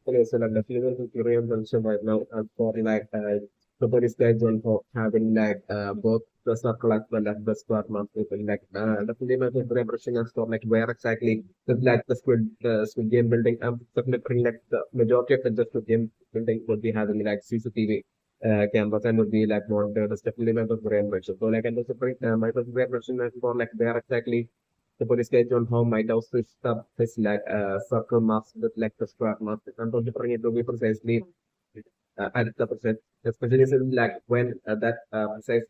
Hello, so like definitely the theory and function right now for like the police guys on for having like both the circle as well as the square mass people like definitely my favorite impression is for like where exactly the like the squid game building definitely like the majority of the squid game building would be having like CCTV cameras and would be like monitored. That's definitely my favorite impression. So like and the my favorite impression is for like where exactly the police state on how might have switched up his like circle mask with like the square mask and to bring it to be precisely at the percent, especially since like when that precise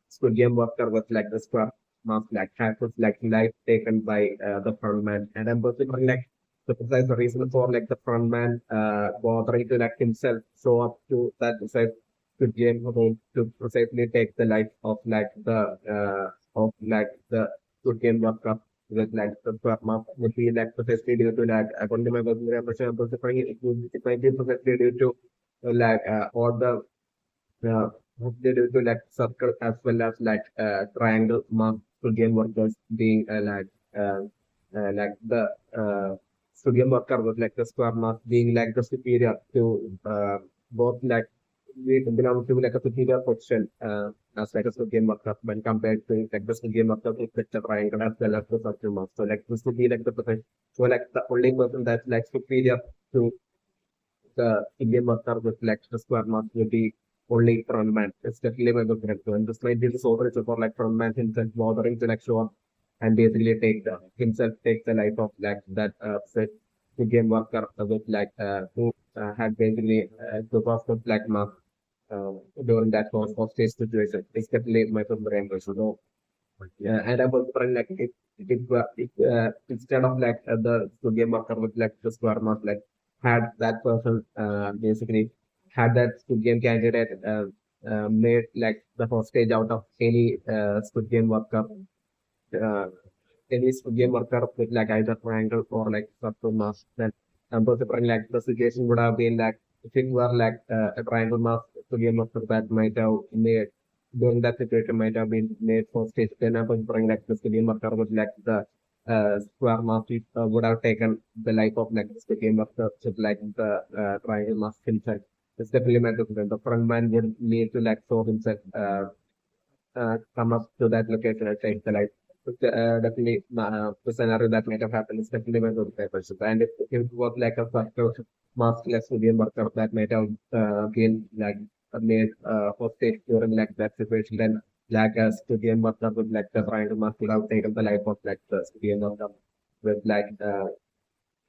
Squid Game worker was like the square mask like had was like life taken by the front man, and I'm personally like the precise reason for like the front man bothering to like himself show up to that precise Squid Game home to precisely take the life of like the Squid Game worker with like the square mask would be like precisely due to like according to my personal impression, it might be precisely due to like all the uh, what they do to like circle as well as like triangle mark Studian workers being like the Studian worker was like the square mark being like the superior to both like we belong to like a superior position as like a Studian worker when compared to like the Studian worker with the triangle as well as the circle mark. So like this would be like the person so like the only person that's like superior to the Indian worker with like the square mark will be only frontman. It's definitely my book character. And this might be the sober for like frontman himself bothering to like show up and basically take the life of like that set Indian worker with like who had basically took off the black mark uh, during that hostage situation. It's definitely my favorite. So yeah, and I was wondering like if instead of like the game worker with like the square mark like had that person basically had that Squid Game candidate made like the hostage out of any Squid Game worker uh, any Squid Game worker with like either triangle or like circle mask then I'm wondering like the situation would have been like if it were like a triangle mask Squid Game worker that might have made during that situation might have been made for stage 10 up and bring like the stadium worker would like the square mask would have taken the life of like the stadium worker with like the triangle mask himself. It's definitely meant to the front man would need to like show himself come up to that location and take the life. Definitely the scenario that might have happened is definitely meant to the papers. And if it was like a first maskless stadium worker that might have been like made hostage during like that situation, then like a studio worker with like the trying to must would have taken the life of like the studio worker with like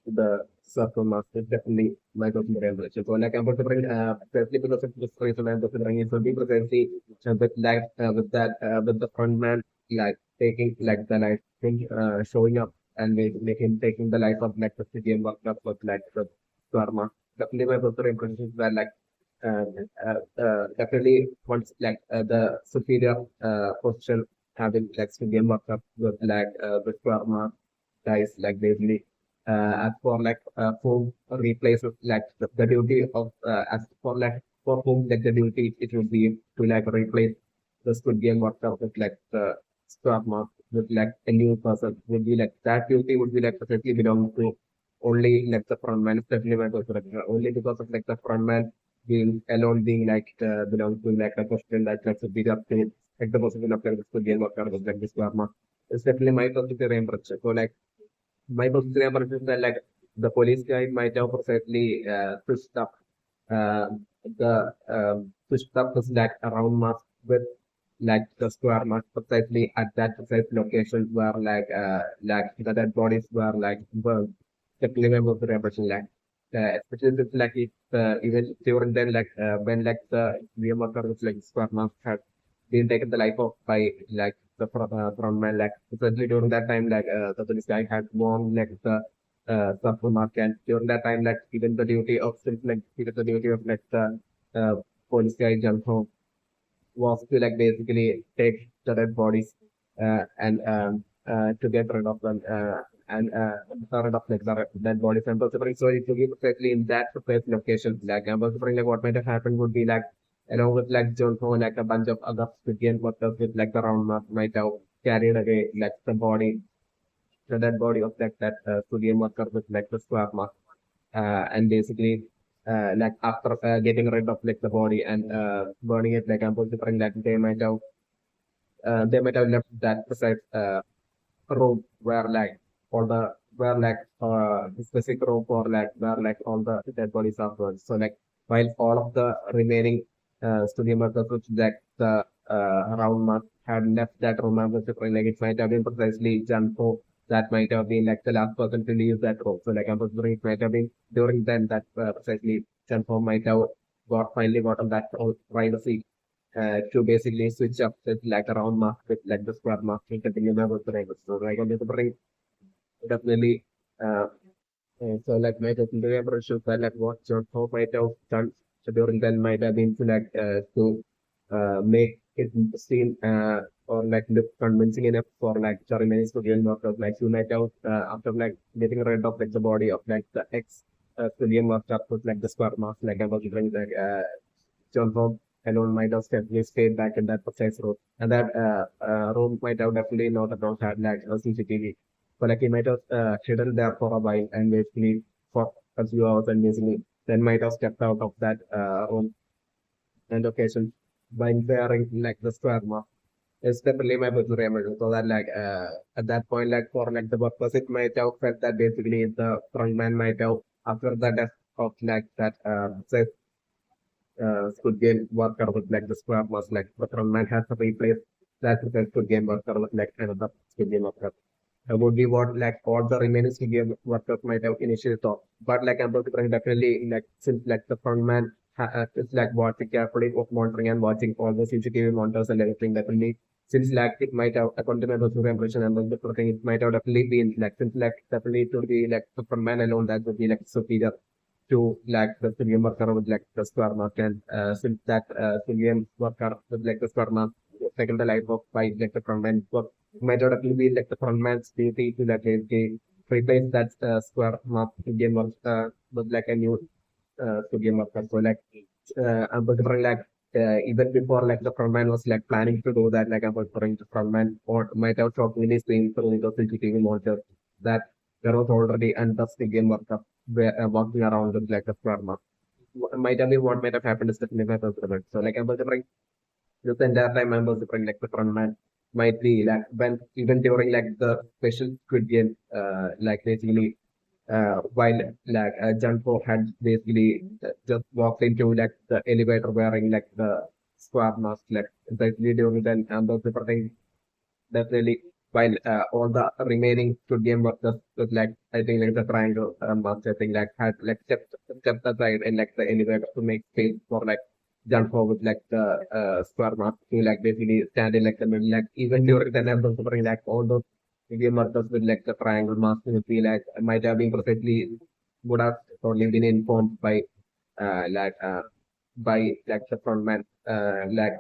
the circle master definitely my personal revelation. So like I'm going to bring especially because of this reason I'm going to bring it so deep precisely with like with that with the front man like taking like the life showing up and make him taking the life of like the city and work up with like the Dharma. Definitely my personal impressions were like uh, definitely once like the superior position having like studio work up with like the Dharma guys like basically as for like whom replaces like the duty of as for like for whom like the duty it would be to like replace the Squid Game worker with like the Scrap Mark with like a new person would be like that duty would be like perfectly belong to only like the front man, especially my person only because of like the front man being alone being like belong to like a question that like should be up to like the person of like the Squid Game worker with like this Scrap Mark. It's definitely my positive impression. So like my positive impression that like the police guy might have perfectly pushed up uh, pushed up his like around mask with like the square mask precisely at that precise location where like the dead bodies were like burned. Definitely my positive impression like especially if, like if even during then like when like the VM worker with like square mask had been taken the life of by like the front man like especially during that time like this guy had won like the suffer mark and during that time like even the duty of like even the duty of like the uh, police guy jump home was to like basically take the dead bodies and to get rid of them and rid of like the dead bodies and considering so it would be perfectly in that precise location like I'm considering like what might have happened would be like along with like John Ho like a bunch of other civilian workers with like the round mark might have carried away like the dead body of like that civilian worker with like the square mark and basically like after getting rid of like the body and burning it, like I'm considering that they might have left that precise room where like all the where like specific room for like where like all the dead bodies are burned. So like while all of the remaining studio workers which like the round mark had left that room, I'm considering like it might have been precisely Janko that might have been like the last person to leave that room. So like I'm considering it might have been during then that precisely Janko might have finally gotten that privacy to basically switch up with like a round mark with like the square mark and continue my work for So like on the bring definitely so like my technical approach that like what John Hope might have done during then might have been to like to make it seem or like look convincing enough for like the remaining civilian workers like you might have after like getting rid of like the body of like the ex civilian worker with like the square mark like I was doing like John Hope alone might have definitely stayed back in that precise room. And that room might have definitely not at all had like a CCTV. But like he might have hidden there for a while and basically for a few hours and basically then might have stepped out of that room and occasion by wearing like the square mask. It's definitely my personal remedy. So that like at that point like for like the workers it might have felt that basically the frontman might have after the death of like that say Squid Game worker with like the square was like the frontman has to replace that with a Squid Game worker with like another Squid Game worker. Would be what like all the remaining Squid Game workers might have initially thought. But like I'm considering definitely like since like the frontman is like watching carefully of monitoring and watching all the CCTV monitors and everything definitely since like it might have according to my personal impression and then the thing it might have definitely been like since like definitely it would be like the frontman alone that would be like superior to like the civilian worker with like the square mark and since that civilian worker with like the square mark taken the life of by like the frontman work might not actually be like the frontman's duty to like replace that square mark civilian work with like a new civilian worker. So like I'm considering like even before like the frontman was like planning to do that, like I'm considering the frontman or might have shockingly seen through the CCTV monitor that there was already another civilian worker walking around with like a square mark. Might have been what might have happened is definitely my first. So like I'm considering this entire time I'm considering like the frontman might be like when even during like the special Squid Game, like basically while like Junko had basically just walked into like the elevator wearing like the square mask, like basically during then and those different things definitely while all the remaining good game workers with like I think like the triangle mask I think like had like stepped aside and like the elevator to make space for like jump forward like the square mask to like basically stand in like the middle like even during the level suffering like all those game workers with like the triangle mask would be like might have been perfectly would have totally been informed like by like the frontman like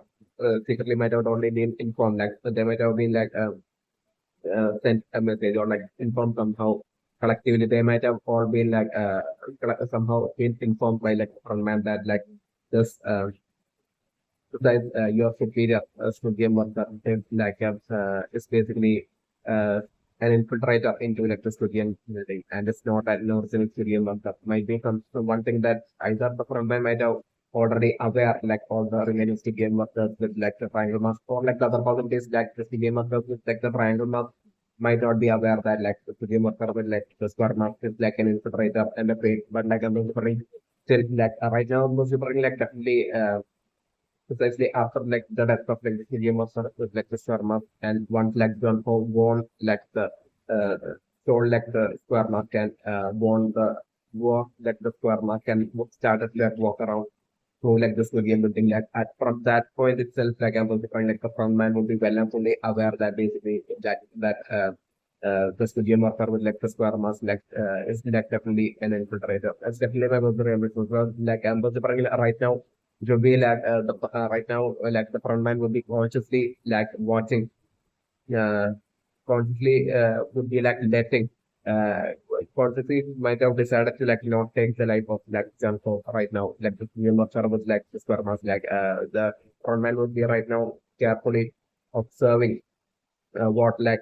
secretly might have only been informed like they might have been like sent a message or like informed somehow collectively they might have all been like somehow been informed by like frontman that like this that your superior game worker is like is basically uh, an infiltrator into like the studio building and it's not an original studio worker might be some one thing that either the frontman might have already aware like all the remaining studio workers with like the triangle mask or like the other possibilities like the studio workers with like the triangle mask might not be aware that like the studio worker with like the square mask is like an infiltrator and a fake but like I'm referring still like right now I'm referring like definitely precisely after like the death of like the helium was sort of with like the Sharma and once like John Ho won like the uh sold like the square mark and won the war like the square mark and started like walk around through like the stadium building like at from that point itself like I was defining like the frontman would be well and fully aware that basically the stadium worker with like the square mask like is like definitely an infiltrator. That's definitely my was able to like I'm right now it will be like right now like the frontman will be consciously like watching uh, consciously would be like letting uh, consciously might have decided to like not take the life of like Janko right now like the female was like the spermas like the frontman would be right now carefully observing what like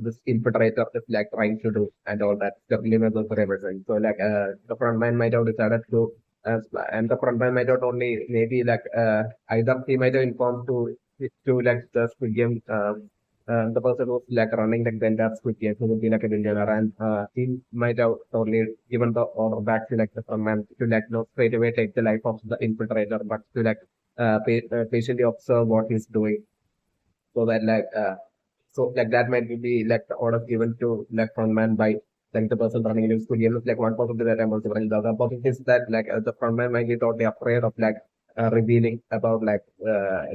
this infiltrator is like trying to do and all that. Definitely was for everything. So like the frontman might have decided to and the frontman might have only maybe like either he might have informed to like the Squid Game the person who's like running like the entire Squid Game who would be like a billionaire and he might have totally given the order back to like the frontman to like not straight away take the life of the infiltrator but to like patiently observe what he's doing so that like so like that might be like the order given to like frontman by like the person running in studio. Like one possibility that I'm also running. The other possibility is that like the frontman might be totally afraid of like revealing about like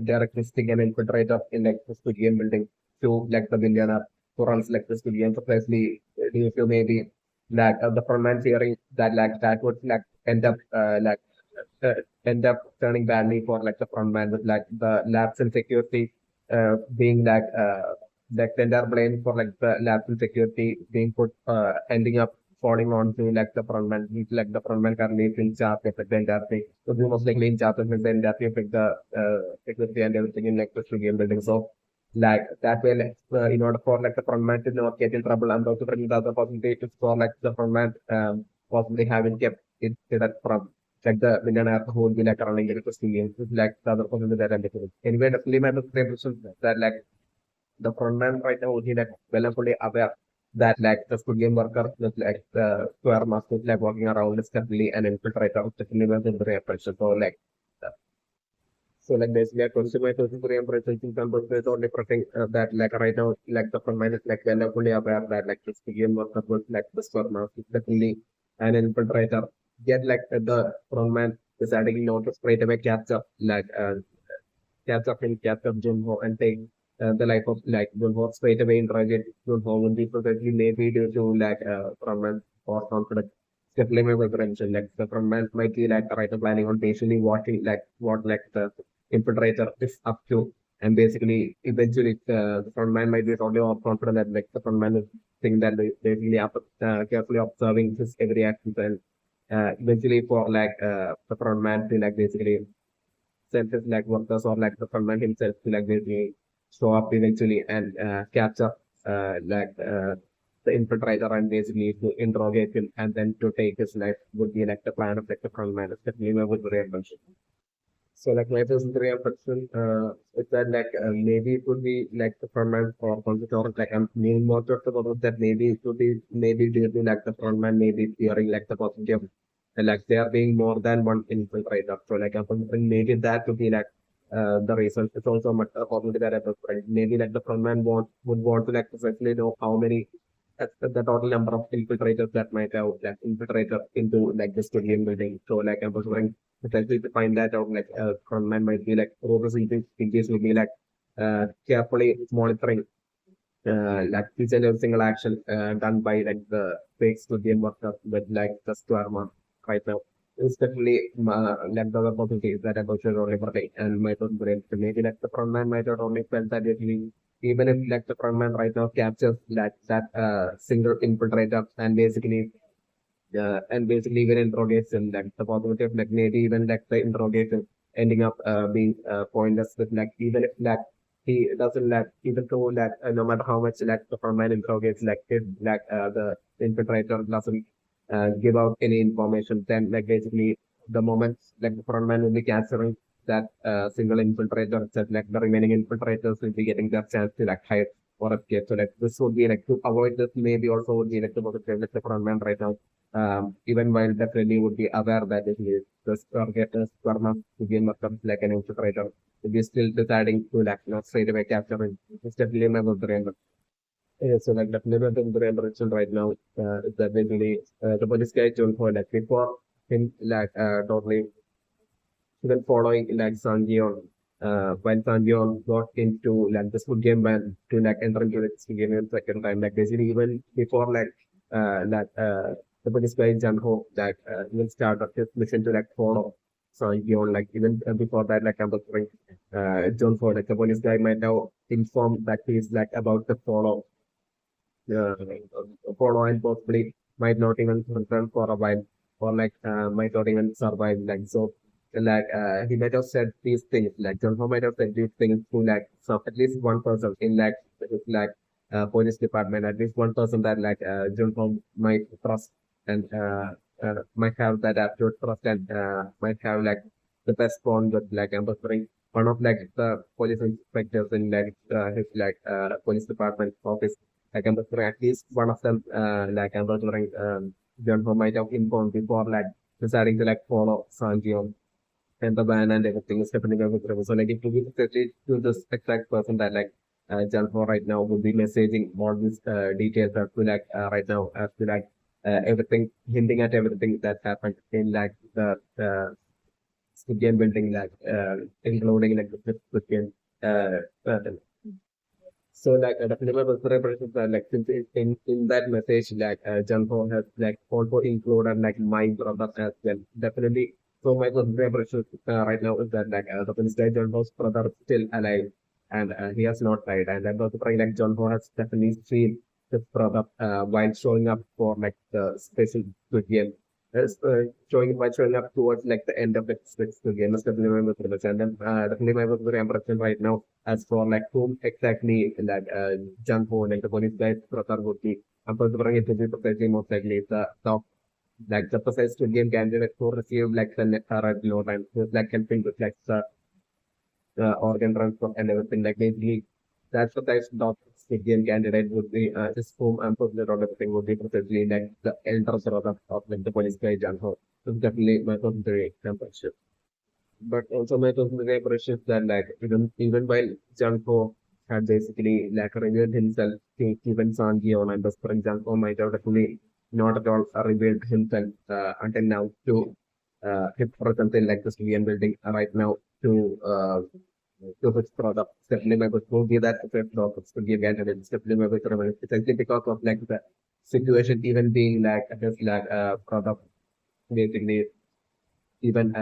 they're existing an infiltrator in like the studio building to like the billionaire who runs like the studio. So precisely due to maybe like the frontman fearing that like that would like uh, end up turning badly for like the frontman with like the labs and security being like the entire blame for like the labs and security being put ending up falling on to like the frontman. He's like the frontman currently is in charge of like, the entire thing. So he was like in charge of like, the entire thing, like the security and everything in like the studio building. So like that way, like, in order for like the frontman to not get in trouble, and also bring the other possibility is for like the frontman possibly having kept it that from like the millionaire who would be like running the studio, like the other possibility that I'm making. Anyway, definitely my perception that like the frontman right now would be like well and fully aware that like the Squid Game worker with like the square mask is like walking around is definitely an infiltrator of definitely was in the real pressure. So like so like basically a consumer to the real pressure in terms of the only protecting that like right now like the frontman is like well and fully aware that like the Squid Game worker was like the square mask is definitely an infiltrator. Yet like the frontman deciding not to straight away catch up Junho and take the life of like Junho straight away interrogate Junho when people that he may be due to like frontman or confidence. Definitely my preferential like the frontman might be like right now planning on patiently watching like what like the infiltrator is up to and basically eventually the frontman might be totally confident that like the frontman is thing that they really are carefully observing his every action and eventually for like the frontman to like basically self like workers or like the frontman himself to like basically show up eventually and capture the infiltrator and basically to interrogate him and then to take his life would be like the plan of like the frontman. It's definitely would be real function. So like my first real question is that like maybe it would be like the frontman or consultant like I'm meaning more towards about that maybe it would be maybe due to like the frontman maybe fearing like the possibility of like there being more than one infiltrator. So like I'm thinking maybe that could be like the reason. It's also much a possibility that I prefer. Maybe like the frontman would want to like precisely know how many the total number of infiltrators that might have like infiltrated into like the stadium building. So like I'm preferring potentially to find that out like frontman might be like overseeing in case will be like carefully monitoring like each and every single action done by like the fake studio worker with like the square one right now. It's definitely like the other possibilities that about should only protect and might not brain. So maybe like the frontman might not only felt that it even if like the frontman right now captures that single infiltrator and basically even interrogation like the possibility of like maybe even like the interrogation ending up being pointless with like even if like he doesn't like even though like no matter how much like the frontman interrogates like if like the infiltrator doesn't give out any information then like basically the moment like the frontman will be capturing that single infiltrator itself like the remaining infiltrators will be getting their chance to like hide or escape so like this would be like to avoid this maybe also would be like to like the frontman right now even while definitely would be aware that it is the sperma to be comes like an infiltrator, it is still deciding to like not straight away capture it. It's definitely my brain. Yeah, so like definitely the brain direction right now is that basically the police guy John for like before him like totally then following like Sanjeon when Sanjeon got into like the Squid Game and to like enter into the Squid Game in second time like basically even before like that the police guy Janho that even started his mission to like follow Sanjeon like even before that like I'm referring John Ford like the police guy might have informed that he's like about to uh, follow and possibly might not even return for a while or like might not even survive like so like he might have said these things like John Ho might have said these things to like so at least one person in like his like police department. At least one person that like Junho might trust and might have that absolute trust and might have like the best bond with like ambassadoring one of like the police inspectors in like his like police department office. Like ambassador, at least one of them like ambassadoring Junho might have informed before like deciding to like follow Sanjio and the ban and everything is happening with Trevor. So like it will be specific to this exact person that like Jalpo right now will be messaging all these details as to like right now as to like everything hinting at everything that happened in like the Squid building like including like the Squid Game pattern. So like definitely was representations are like since in that message like Janho has like also included like my brother as well. Definitely. So my representations right now is that like the Wednesday Janho's brother is still alive and he has not died. And that was the like Janho has definitely seen his brother while showing up for like the special good game. Showing by showing up towards like the end of the special game. Must definitely remember the and then definitely my was very impressive right now as for like whom exactly that Janho, like the police guy, Pratar would be. I'm going to bring it to be precisely most likely the top, like the precise to game candidate who received like the net red note and who's like helping with like the organ transport and everything. Like basically, that's the type of game candidate would be just whom I'm positive on everything would be precisely like the elder brother of like the police guy Janho. So definitely my positive example. But also my personal impression is that like even while Janko had basically like revealed himself to even Sanji and thus for example might have definitely not at all revealed himself until now to his presence in like the civilian building right now to his product. Definitely my person will be that effect of studio and it's definitely my person it's actually because of like the situation even being like his like product basically even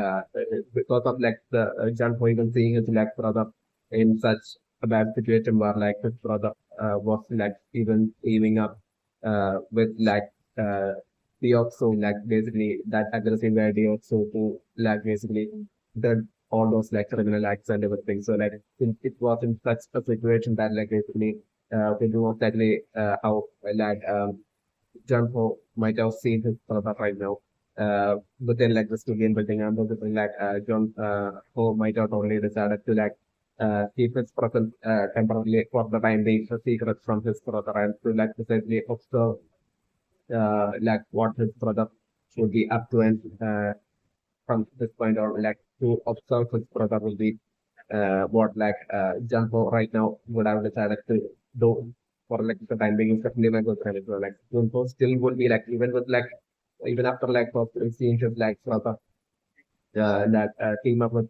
because of like the John Hoyman seeing his like brother in such a bad situation where like his brother was like even teaming up with like uh Deoxo like basically that aggressive guy Deoxo to like basically did all those like criminal acts and everything. So like it was in such a situation that like basically it was exactly how like John Ho might have seen his brother right now. But then like the studio building and everything like John Ho might have only decided to like keep his presence temporarily for the time being a secret from his brother and to like essentially observe like what his brother should be up to and from this point on like to observe his brother will be what like Junko right now would have decided to do for like the time being is definitely my good friend. So like Junko still would be like even with like even after like seeing his like brother that team up with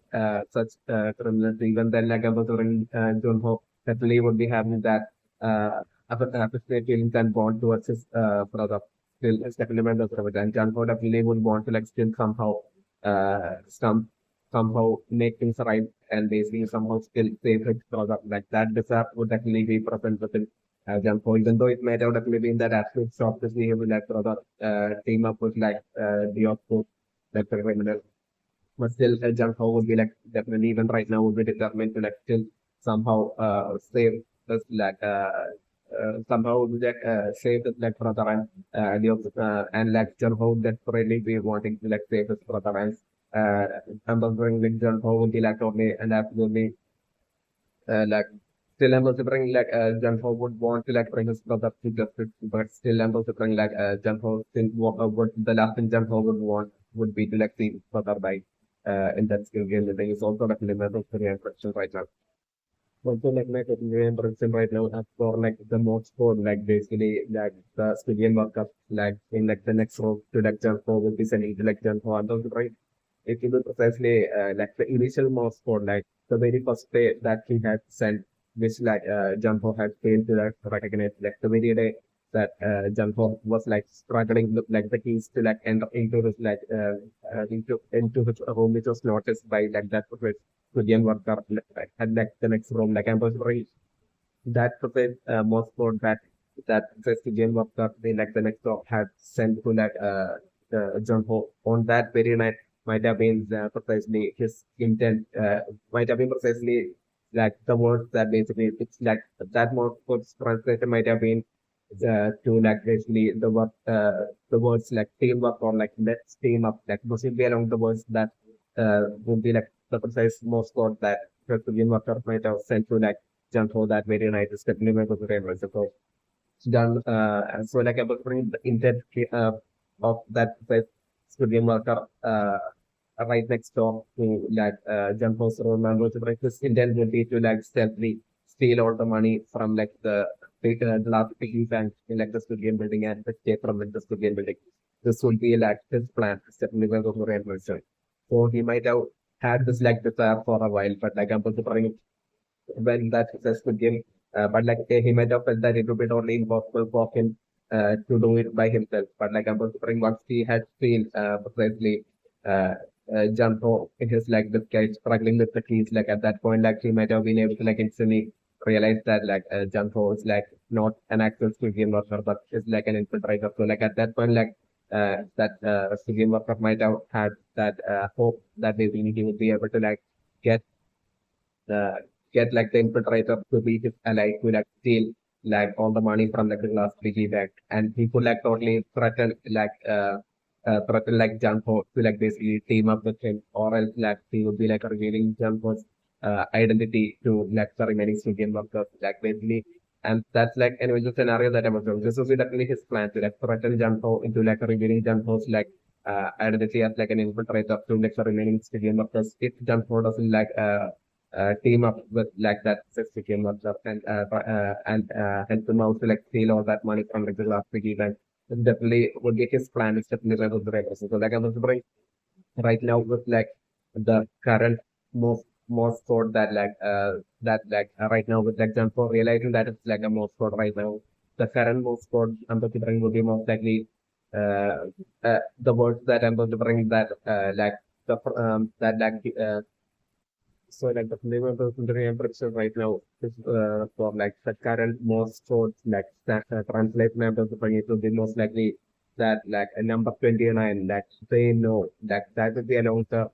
such criminals even then like about Junko definitely would be having that affectionate feelings and bond towards his brother. Still, it's definitely my good friend. And Junko definitely would want to like still somehow somehow make things right and basically somehow still save his product like that desire would definitely be present within Jamco, even though it might have definitely been that absolute shock to see him with that product team up with like the output that criminal. But still Jamco would be like definitely even right now would be determined to like still somehow save this like somehow like save this like product and like Jamco would desperately be wanting to like save this product and I'm wondering like John Ho would be like only and absolutely like still I'm considering like John Ho would want to like bring his brother to justice, but still I'm considering like John Ho still what would the last thing John Ho would want would be to like see his brother die in that skill game. And it's also definitely my very question right now. Also like my question right now as for like the most for like basically like the civilian workup like in like the next row to like John Ho will be sending to like John Ho and those right it will be precisely like the initial mouse for like the very first day that he had sent, which like Jumbo had failed to like recognize like the very day that Jumbo was like struggling with like the keys to like enter into his like into his room, which was noticed by like that which Korean worker like, had like the next room like I'm very that precise most for that precise Korean worker they like the next door had sent to like Jumbo on that very night might have been precisely his intent, might have been precisely like the words that basically it's like that words translation might have been to like basically the words like teamwork or like let's team up like those will be along the words that would be like the precise most code that the game worker might have sent to like jump for that very night is definitely my favorite. So done so like I was bring the intent of that Squid Game worker right next door to like jump house room members. Like this intent would be to like stealthily steal all the money from like the last piggy bank in like the Squid Game building and escape from like, the Squid Game building. This would be like his plan. It's definitely going to be a version. So he might have had this like desire for a while, but like I'm going to bring when that successful game. But like he might have felt that it would be totally impossible for him to do it by himself. But like I'm considering once he had seen precisely uh, Janto in his like the guy struggling with the keys, like at that point, like he might have been able to like instantly realize that like Janto is like not an actual skill game worker, but is like an infiltrator. So like at that point, like that skill game worker might have had that hope that basically he would be able to like get uh, get like the infiltrator to be his ally to like steal like all the money from like the last piggy bank, and he could like totally threaten like Janko to like basically team up with him, or else like he would be like revealing Janko's identity to like the remaining Sugian workers, like basically. And that's like anyway the scenario that I was doing. This was definitely his plan to like threaten Janko into like revealing Janko's like identity as like an infiltrator to like the remaining Sugian workers. If Janko doesn't like team up with like that six game up and help them out to like steal all that money from like the last piggy bank. It definitely would be his plan. It's definitely the right person. So like I'm considering right now with like the current most code that like right now with like example realizing that it's like a most code right now. The current most code I'm considering would be most likely the words that I'm considering that like the that like so like the fundamental temperature right now is for like the current most stored like that translate numbers bring it to be most likely that like a number 29 that they know that that would be along the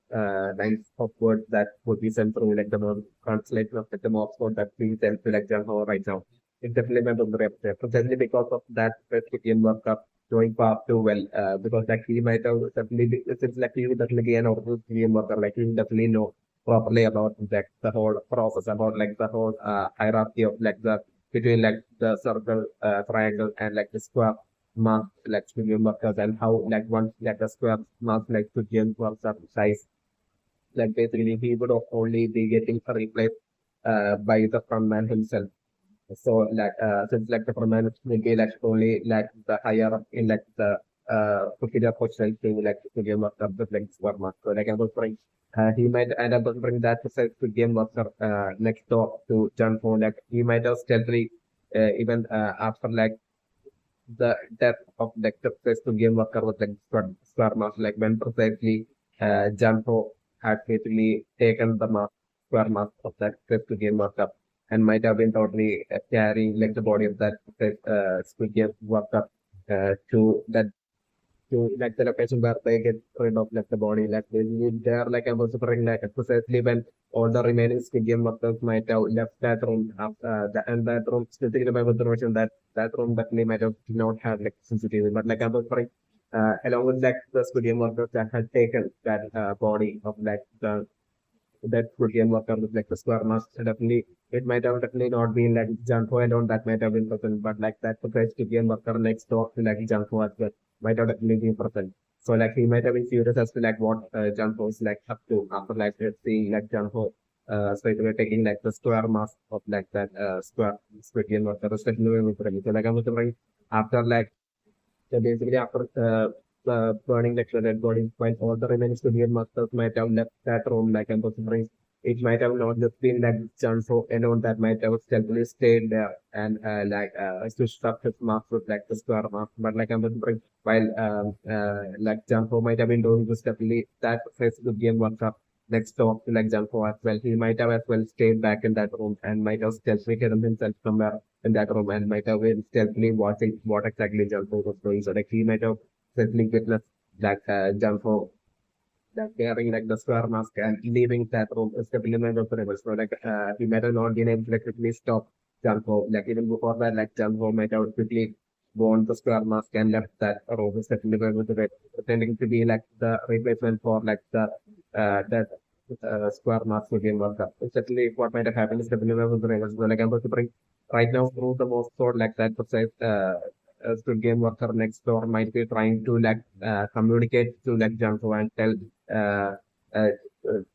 lines of words that would be sent through like the translation of like the most code that we sent to like Java right now. It definitely matters the representative. Precisely because of that specific workup doing far too well because like he might have definitely it's like he would definitely an original worker like he definitely know properly about like the whole process, about like the whole hierarchy of like the between like the circle, triangle, and like the square mask like medium workers and how like once like the square mask like to gain works up size. Like basically he would only be getting replaced by the frontman himself. So like since like the frontman will be like only like the higher up in like the superior position to like to game worker with like square mask. So like I was trying he might end up bring that process to game master next door to John Phone. Like he might have stealthily even after like the death of like the process to game worker with like square master. Like when precisely Janko had basically taken the mask square mask of that process to game worker and might have been totally carrying like the body of that squid game worker to that to like the location where they get rid of like the body. Like they need there like I was suffering like precisely when all the remaining stadium workers might have left that room and that room still thinking about the version that that room definitely might have not have like sensitivity. But like I was suffering along with like the stadium workers that had taken that body of like the that Protean worker with like the square mask. So definitely, it might have definitely not been like Janko alone that might have been present, but like that Protean worker next door to like Janko as well might have definitely been present. So like he might have been curious as to like what Janko is like up to after like seeing like Janko straight away taking like the square mask of like that square Protean worker, especially with So like I was wondering after like so basically, after burning the dead body, while all the remaining studio masters might have left that room, like I'm considering, it might have not just been like Janso alone that might have stealthily stayed there and switched up his mask with like the square mask. But like I'm considering, while like Janso might have been doing this stealthily, that face the game was up next door to like Janko as well. He might have as well stayed back in that room and might have stealthily hidden himself somewhere in that room and might have been stealthily watching what exactly Janko was doing. So like he might have stealthily witnessed like Janko that wearing like the square mask and leaving that room is definitely not possible. So like he might have not been able to like quickly stop Janko. Like even before that, like Janko might have quickly worn the square mask and left that room is definitely not possible. Pretending to be like the replacement for like the that square mask again worker. Exactly what might have happened is definitely not possible. So like I'm going to bring right now through the most sort like that precise Squid Game worker next door might be trying to like communicate to like Janko and tell uh, uh,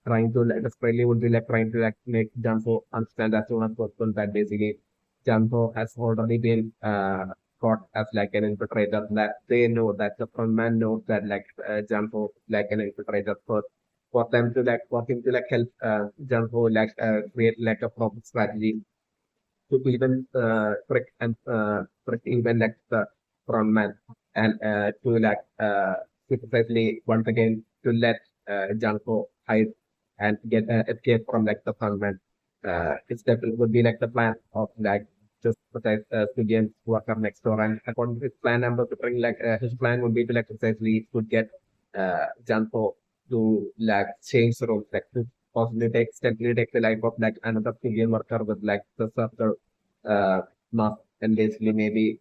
trying to like desperately would be like trying to like make Janko understand as soon as possible that basically Janko has already been caught as like an infiltrator, that they know that the front man knows that like Janko like an infiltrator for them to like for him to like help Janko like create like a proper strategy to even trick even like the front man and to like precisely once again to let Janko hide and get escape from like the front man. It's definitely would be like the plan of like just precise students who are come next door, and according to his plan, I'm going to bring like his plan would be to like precisely to get Janko to like change the roles, like to possibly take the life of like another civilian worker with like the circle mask and basically maybe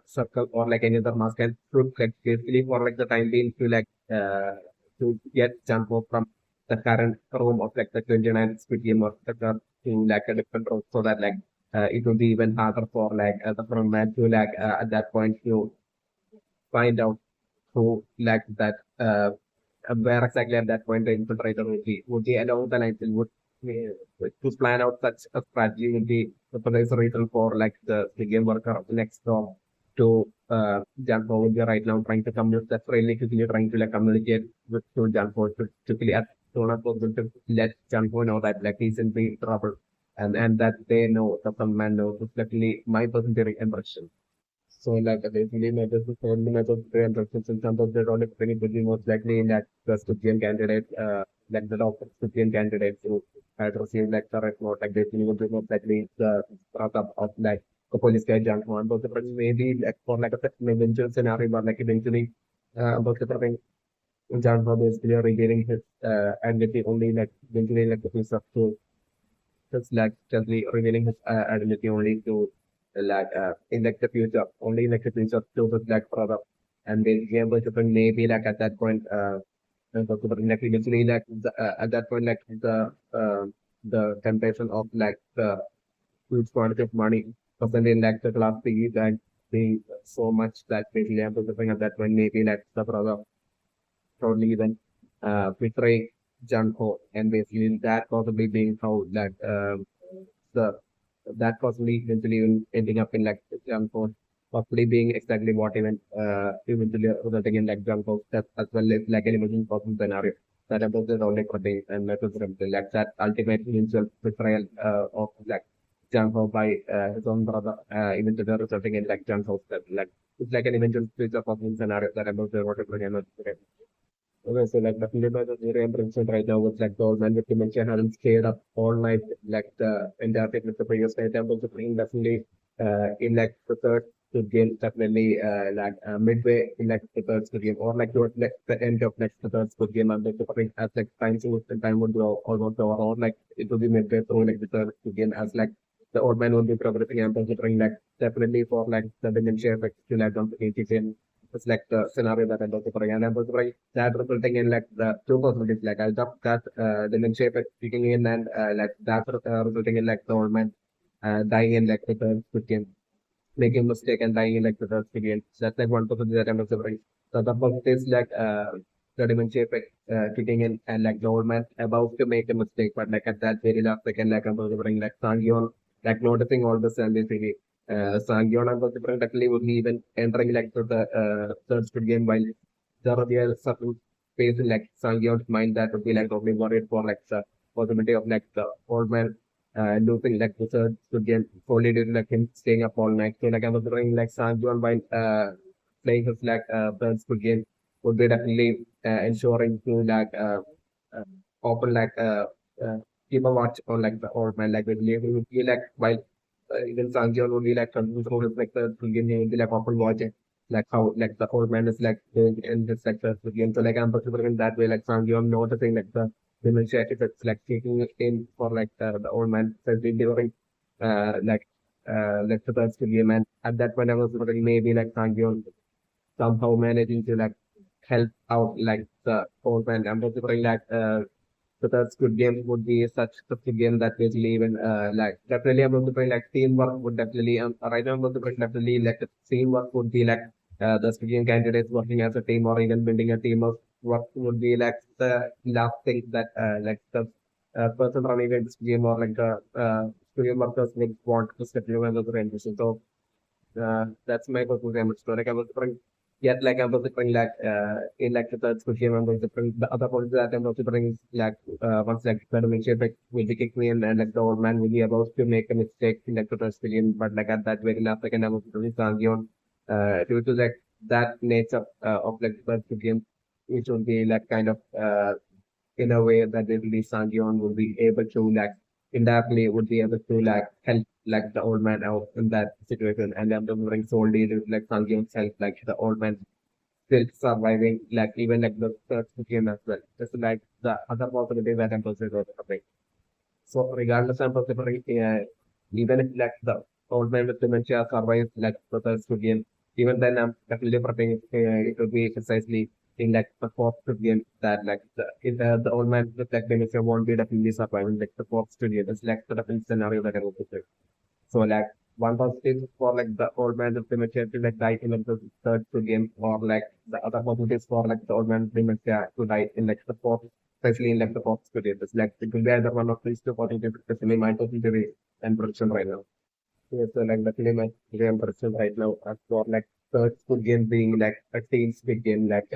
circle or like any other mask and should like basically for like the time being to get Janko from the current room of like the 29 Squid Game worker to like a different room so that like it will be even harder for like the front man to like at that point to find out who like that where exactly at that point the infiltrator would be along the lines and would to plan out such a strategy would be the potential reason for like the game worker next door to Janko would be right now trying to communicate that's really quickly trying to like communicate with to Janko to quickly as soon as possible to let Janko know that like he's in big trouble and that they know the front man knows. It's luckily my personal impression. So like basically matters the only method to instructions in terms of the role of anybody most likely in that the student candidate, like the doctor student candidate who had received like the report, like basically would be most likely the product of like the police guy junk one. But the person maybe like for like a eventual scenario, but like eventually about the person John Bob basically revealing his identity only like eventually like the piece of to just like just revealing his identity only to like in like the future, only in like the future to the black product. And they be able to bring maybe like at that point like eventually like at that point like the temptation of like the huge quantity of money present in like the class B and being so much that basically able to bring at that point maybe like the product probably even betray Junho and basically that possibly being how that the that possibly eventually ending up in like Junho possibly being exactly what even eventually resulting in like Junho that as well as like an emerging possible scenario that about the only protein and methods like that ultimate mutual betrayal of like Junho by his own brother eventually resulting in like Junho's death like it's like an eventual future possible scenario that about the water okay, so like definitely by the zero impression right now with like the old man with dementia hadn't stayed up all night like the entire thing with the previous night. I'm also playing definitely in like the third to game definitely like midway in like the third to game or like towards like the end of next the third to game. I'm like playing as like time would go almost over or like it will be midway through like the third to game as like the old man will be progressing. I'm considering like definitely for like the dementia effect to like on the 80 it's like the scenario that I'm also and I'm also that resulting in like the two possibilities. Like I'll drop that the link shape kicking in and like that resulting in like the old man dying in like the third game, making mistake and dying in like the third game. So that's like one possibility that I'm also so the possibility is like the dementia effect kicking in and like the old man about to make a mistake, but like at that very last second, like I'm also like Sangyon, like noticing all this and basically Sangyon and the practically would be even entering like to the third Squid Game while there will be a certain space in like Sangyon's mind that would be like totally worried for like the possibility of like the old man losing like the third Squid Game only due to like him staying up all night. So like I was wondering like Sangyon while playing his like third Squid Game would be definitely ensuring to like uh, open like keep a watch on like the old man like he would be like while even Sangyeon would be like confused who is like the Squid Game he would be like open watching like how like the old man is like doing in this sector again. So like I'm possible in that way, like I'm noticing like the dementia effects like taking it in for like the old man surgery during like the first game, and at that point I was wondering maybe like Sangyong somehow managing to like help out like the old man. I'm considering like so the Squid Game would be such a good game that basically even like definitely I'm considering like teamwork would definitely right now I'm considering definitely like the teamwork would be like the Squid Game candidates working as a team or even building a team of work would be like the last thing that like the person running this game or like the Squid Game workers would want to step in the transition. So that's my conclusion. So like I was bring yet like I was bring like in like the third question I'm going to bring the other point that I'm also bring is like once like the dementia effect will be kicked in and like the old man will be about to make a mistake in like the first billion, but like at that very last second I was really on due to like that nature of like the first billion, which would be like kind of in a way that basically Sangyeon would be able to like indirectly would be able to like help like the old man out in that situation. And I'm remembering solely to like Sangyeon's help like the old man still surviving like even like the third game as well. Just like the other possibility that I'm considering. So regardless of the even if like the old man with dementia survives like the third game, even then I'm definitely preparing it would be precisely in like the fourth game that like the old man with like dementia won't be definitely surviving like the fourth game. It's like the different scenario that I would say. So like one positive for like the old man with dementia to like die in like, the third game, or like the other positives for like the old man with dementia to die in like the fourth, especially in like the fourth game. It's like it will be either one of these two positive, especially my positive and prediction right now. Yes, so like definitely my game prediction right now as for like third Squid Game being like a team Squid Game like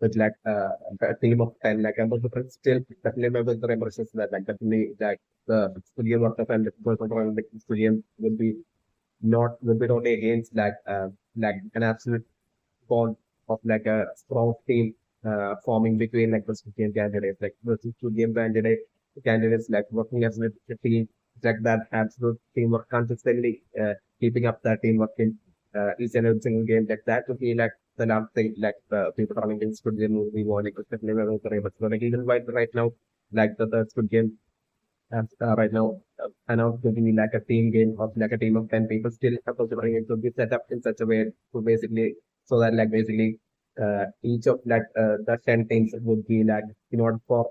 with like a team of 10 like I'm also still definitely my the impressions that like definitely like the Squid Game workers and the person from the Squid Game will be totally against like an absolute bond of like a strong team forming between like the student candidates, like the student candidates like working as a team, like that absolute teamwork consistently keeping up that teamwork in each and every single game. Like that would be like the last thing like the people running in Squid Game would be wanting to definitely very much. So like even right now, like the Squid Game as right now announced to be like a team game of like a team of 10 people still supposed to bring it to be set up in such a way to basically so that like basically each of like the 10 teams would be like in order for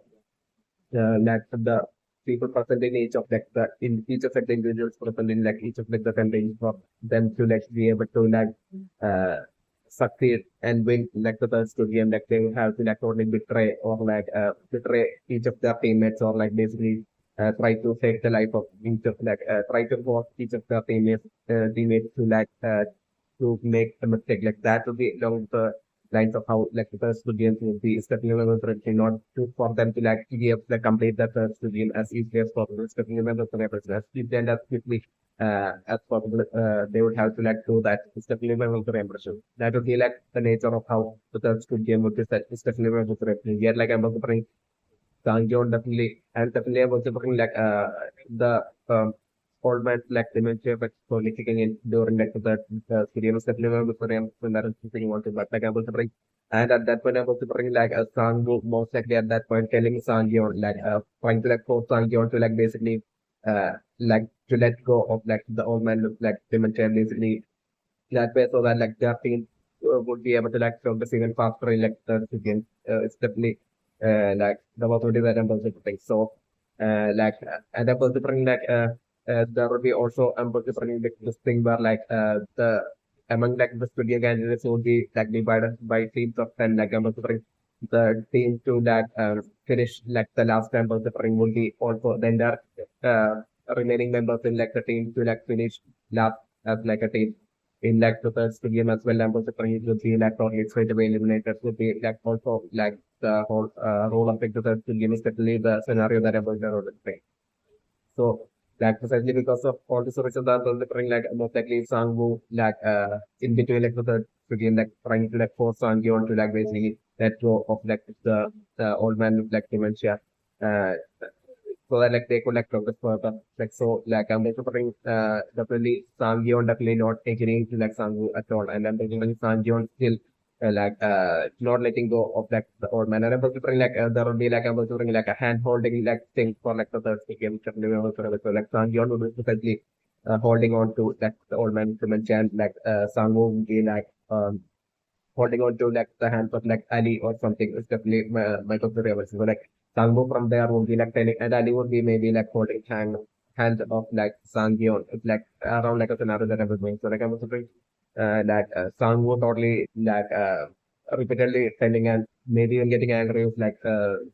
like the people present in each of like the in each of like the individuals present in like each of like the 10 teams for them to like be able to like uh succeed and win like the first two game like they will have to like totally betray or like betray each of their teammates or like basically try to save the life of each of like try to force each of their teammates to like to make a mistake like that to be along the lines of how like the first two games will be stepping away from not to for them to like give the complete the first two game as easily as possible, stepping away from the as quickly and as quickly as possible. They would have to like do that, stepping away from the impression. That would be like the nature of how the first two game would be set, stepping away from the impression. Yet like I'm also bring Sangyon definitely, and definitely I'm also bring like the old man like dementia but slowly kicking in during like the video was definitely before I'm that is something wanted, but like I was bring and at that point I was bring like a song most likely at that point telling Sangyon like trying to like force Sangyon to like basically like to let go of like the old man look like dementia basically that way so that like their team would be able to like progress even faster in like the second. It's definitely like the opportunity that I'm considering. So and I'm considering like there will be also I'm considering like this thing where like the among like the studio candidates would be like divided by teams of 10 like I'm considering the team to like finish like the last member of the ring would be also then there remaining members in like the team to like finish last as like a team in like the first game as well. I'm also trying to be like totally straight away eliminated would be like also like the whole role of like the third game is definitely the scenario that I'm going to play. So like precisely because of all the reasons that I'm bring like most likely Sangwoo like in between like the third game like trying to like force Sangyeon to like basically let go of like the old man with like dementia. Uh so that like they could like progress further. Like so like I'm also putting definitely Sangyeon definitely not agreeing to like Sangwoo at all, and I'm thinking Sangyeon still not letting go of like the old man. And I'm also putting like there will be like I'm also putting like a hand holding like thing for like the third game. So like Sangyeon will be essentially holding on to like the old man implement, and like Sangwoo will be like holding on to like the hands of like Ali or something. It's definitely my consideration. So like Sangwoo from there would be like telling, and Ali would be maybe like holding hands of like Sangyeon. It's like around like a scenario that I was doing. So like I was wondering that Sangwoo totally like repeatedly telling and maybe even getting angry with like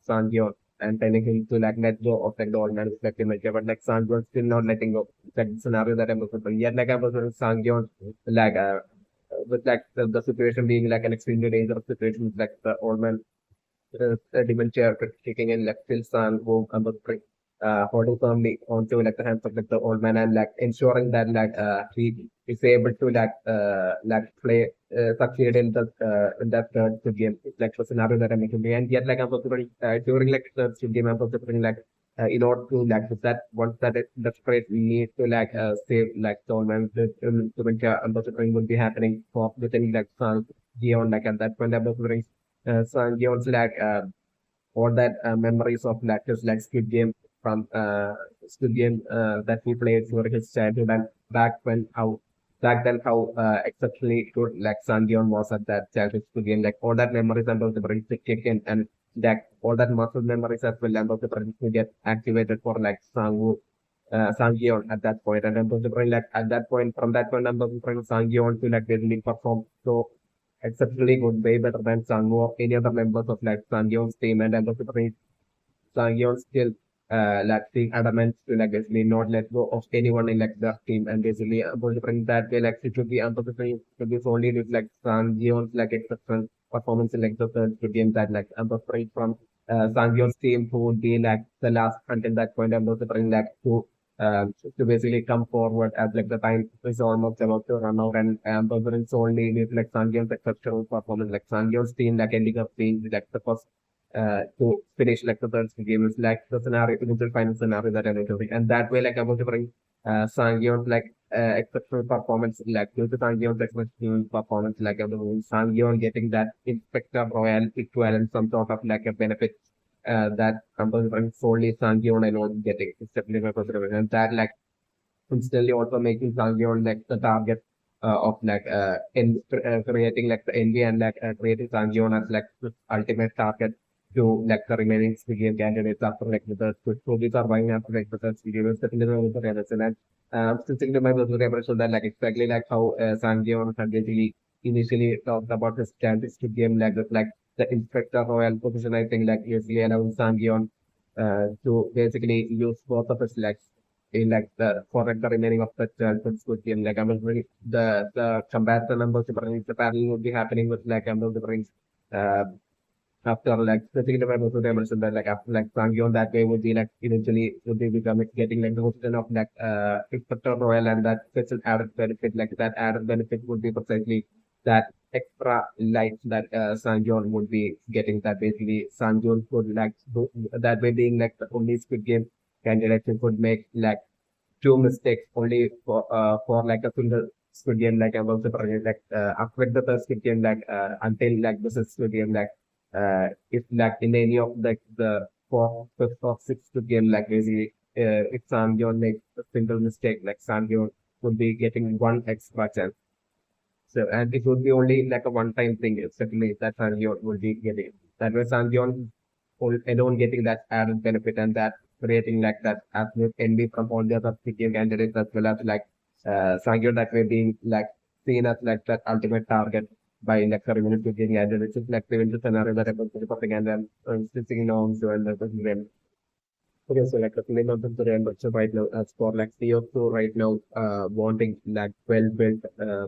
Sangyeon and telling him to like let go of like the old man like image. But like Sangyeon still not letting go. Like scenario that I was wondering. Yet like I was wondering Sangyeon like with like the situation being like an extremely dangerous situation with like the old man dementia kicking in like still son who holding firmly onto like the hands of like the old man and like ensuring that like he is able to like play succeed in that third game. It's like the scenario that I'm making and yet like I'm also during like the third game I'm also putting like in order to like with that once that it desperate we need to like save like the old man the dementia and also would be happening for within like son Gion like at that point I'm also son Gion's like all that memories of like just like Squid Game from Squid Game that we played during his childhood and back when how back then how exceptionally good like Sandion was at that childhood Squid Game like all that memories and all the brains to kick in and that all that muscle memories as well and all the brains to get activated for like Sangyeon at that point and then the brain like at that point from that point I'm bring Sangyeon to like basically perform so exceptionally good, way better than Sangwoo or any other members of like Sangyeon's team. And I'm also Sangyeon still like being adamant to like basically not let go of anyone in like their team and basically going to bring that way like it would be unfortunately to be only with like Sangyeon's like exceptional performance in like the third game that like I'm afraid from Sangyeon's team who would be like the last until that point I'm also bring like to basically come forward as like the time is almost about to run out and it's only with like Sangyeon's exceptional performance like Sangyeon's team like ending up being like the first to finish like the third game is like the scenario, initial final scenario that I'm entering. And that way, like I was bring Sangyeon's like exceptional performance, like due to Sangyeon's exceptional performance, like I was Sangyeon getting that Inspector Royal equivalent, some sort of like a benefit that I'm bring solely Sangyeon alone getting. It's definitely my consideration. And that like instantly also making Sangyeon like the target of like creating like the envy and like creating Sangyeon as like the ultimate target to like the remaining game candidates after like the Toby surviving after like the third video is definitely the reason and still thinking about the revelation that like exactly like how Sangyeon had basically initially talked about his chances to game like the Inspector Royal position I think like usually allowing Sangyeon to basically use both of his legs in like the for like the remaining of the childhood school game. Like I'm really the comparison numbers the parallel would be happening with like I'm the brings uh after like the thing that I was mentioned that like after like Sangyeon that way would be like eventually would be becoming getting like the position of like Inspector Royal and that such an added benefit like that added benefit would be precisely that extra life that Sangyeon would be getting that basically Sangyeon could like that way being like the only Squid Game candidate who could make like two mistakes only for like a single Squid Game like I'm also project like after the first Squid Game like until like this is Squid Game like if like in any of like the fourth, fifth or sixth game like basically if Sangyeon makes a single mistake like Sangyeon would be getting one extra chance. So and it would be only like a one time thing certainly that Sangyeon would be getting. That way Sangyeon alone getting that added benefit and that creating like that absolute envy from all the other PTM candidates as well as like Sangyo that way being like seen as like that ultimate target by like the revenue PTM candidates. It's like the scenario that I was propaganda and sitting on so and them. Okay, so like the name of the so right now as for like CO2 right now wanting like well built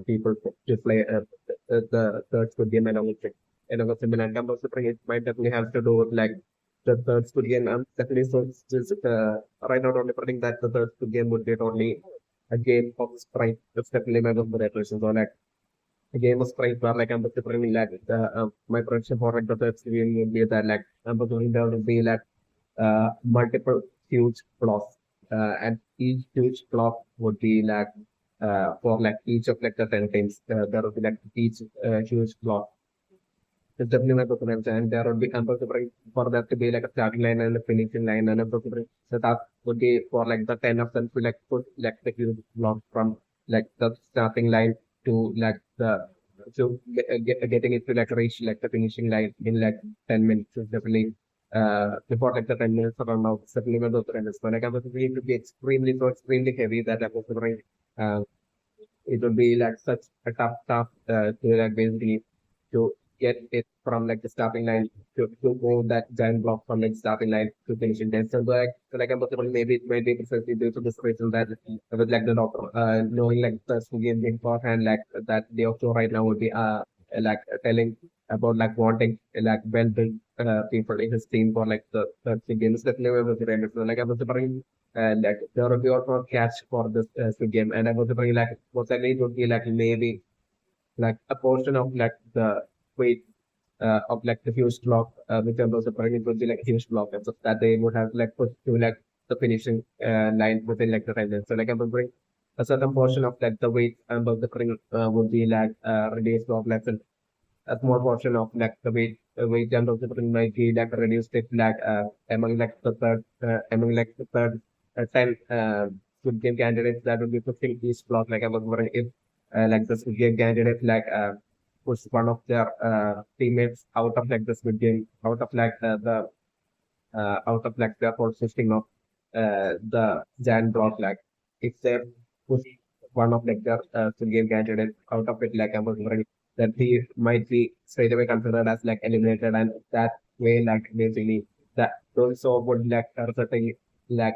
people to play the third good game and everything. And also similar numbers it might definitely have to do with like the third good game. I'm definitely so just right now only putting that the third good game would get only a game of sprite. That's definitely my consideration. So like a game of sprite where like I'm putting like my prediction for like the third game would be that like I'm going to be like multiple huge blocks, and each huge block would be like for like each of like the 10 teams. There would be like each huge block. It's definitely my preference, and there would be compulsory for that to be like a starting line and a finishing line, and a preference. So that would be for like the 10 of them to like put like the huge block from like the starting line to like the getting it to like reach like the finishing line in like 10 minutes is definitely before like the 10 minutes around now, it's definitely my preference. But like I'm going to be extremely so extremely heavy that I'm considering it would be like such a tough to like basically to get it from like the starting line to go that giant block from like starting line to finishing line. So like I'm possible maybe it might be precisely due to this reason that with like the doctor knowing like the game beforehand like that the doctor right now would be like telling about like wanting like well built people in his team for like the games that never was rendered. So like I was bringing like there will be also a catch for this Squid Game, and I was thinking like most likely it would be like maybe like a portion of like the weight of like the huge block, which I'm also thinking it would be like a huge block, and so that they would have like put to like the finishing line within like the timeline. So like I'm bring a certain portion of like the weight of the ring would be like reduced of like a small portion of like the weight and also might be like reduced it like among like the third among like the third 10 Squid Game candidates that would be pushing each block like I was wondering if like the Squid Game candidate like push one of their teammates out of like the Squid Game out of like the out of like the whole system of the giant block like if they push one of like the game candidate out of it like I was wondering that he might be straight away considered as like eliminated and that way like basically that also would like certainly like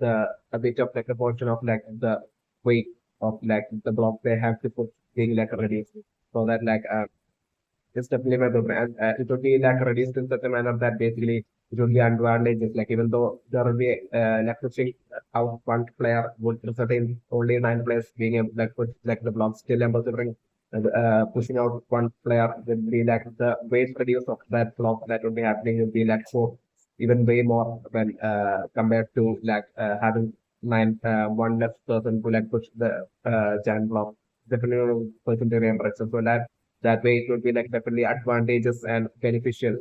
the a bit of like a portion of like the weight of like the block they have to put being like reduced so that like it's definitely my preference. And it would be like reduced in such a manner that basically it would be advantageous. Like even though there will be like pushing out one player would result in only 9 players being able like put like the block still I'm considering pushing out one player would be like the weight reduce of that block that would be happening would be like so even way more when compared to like having one less person to like push the giant block. Definitely person to remember. So that way it would be like definitely advantageous and beneficial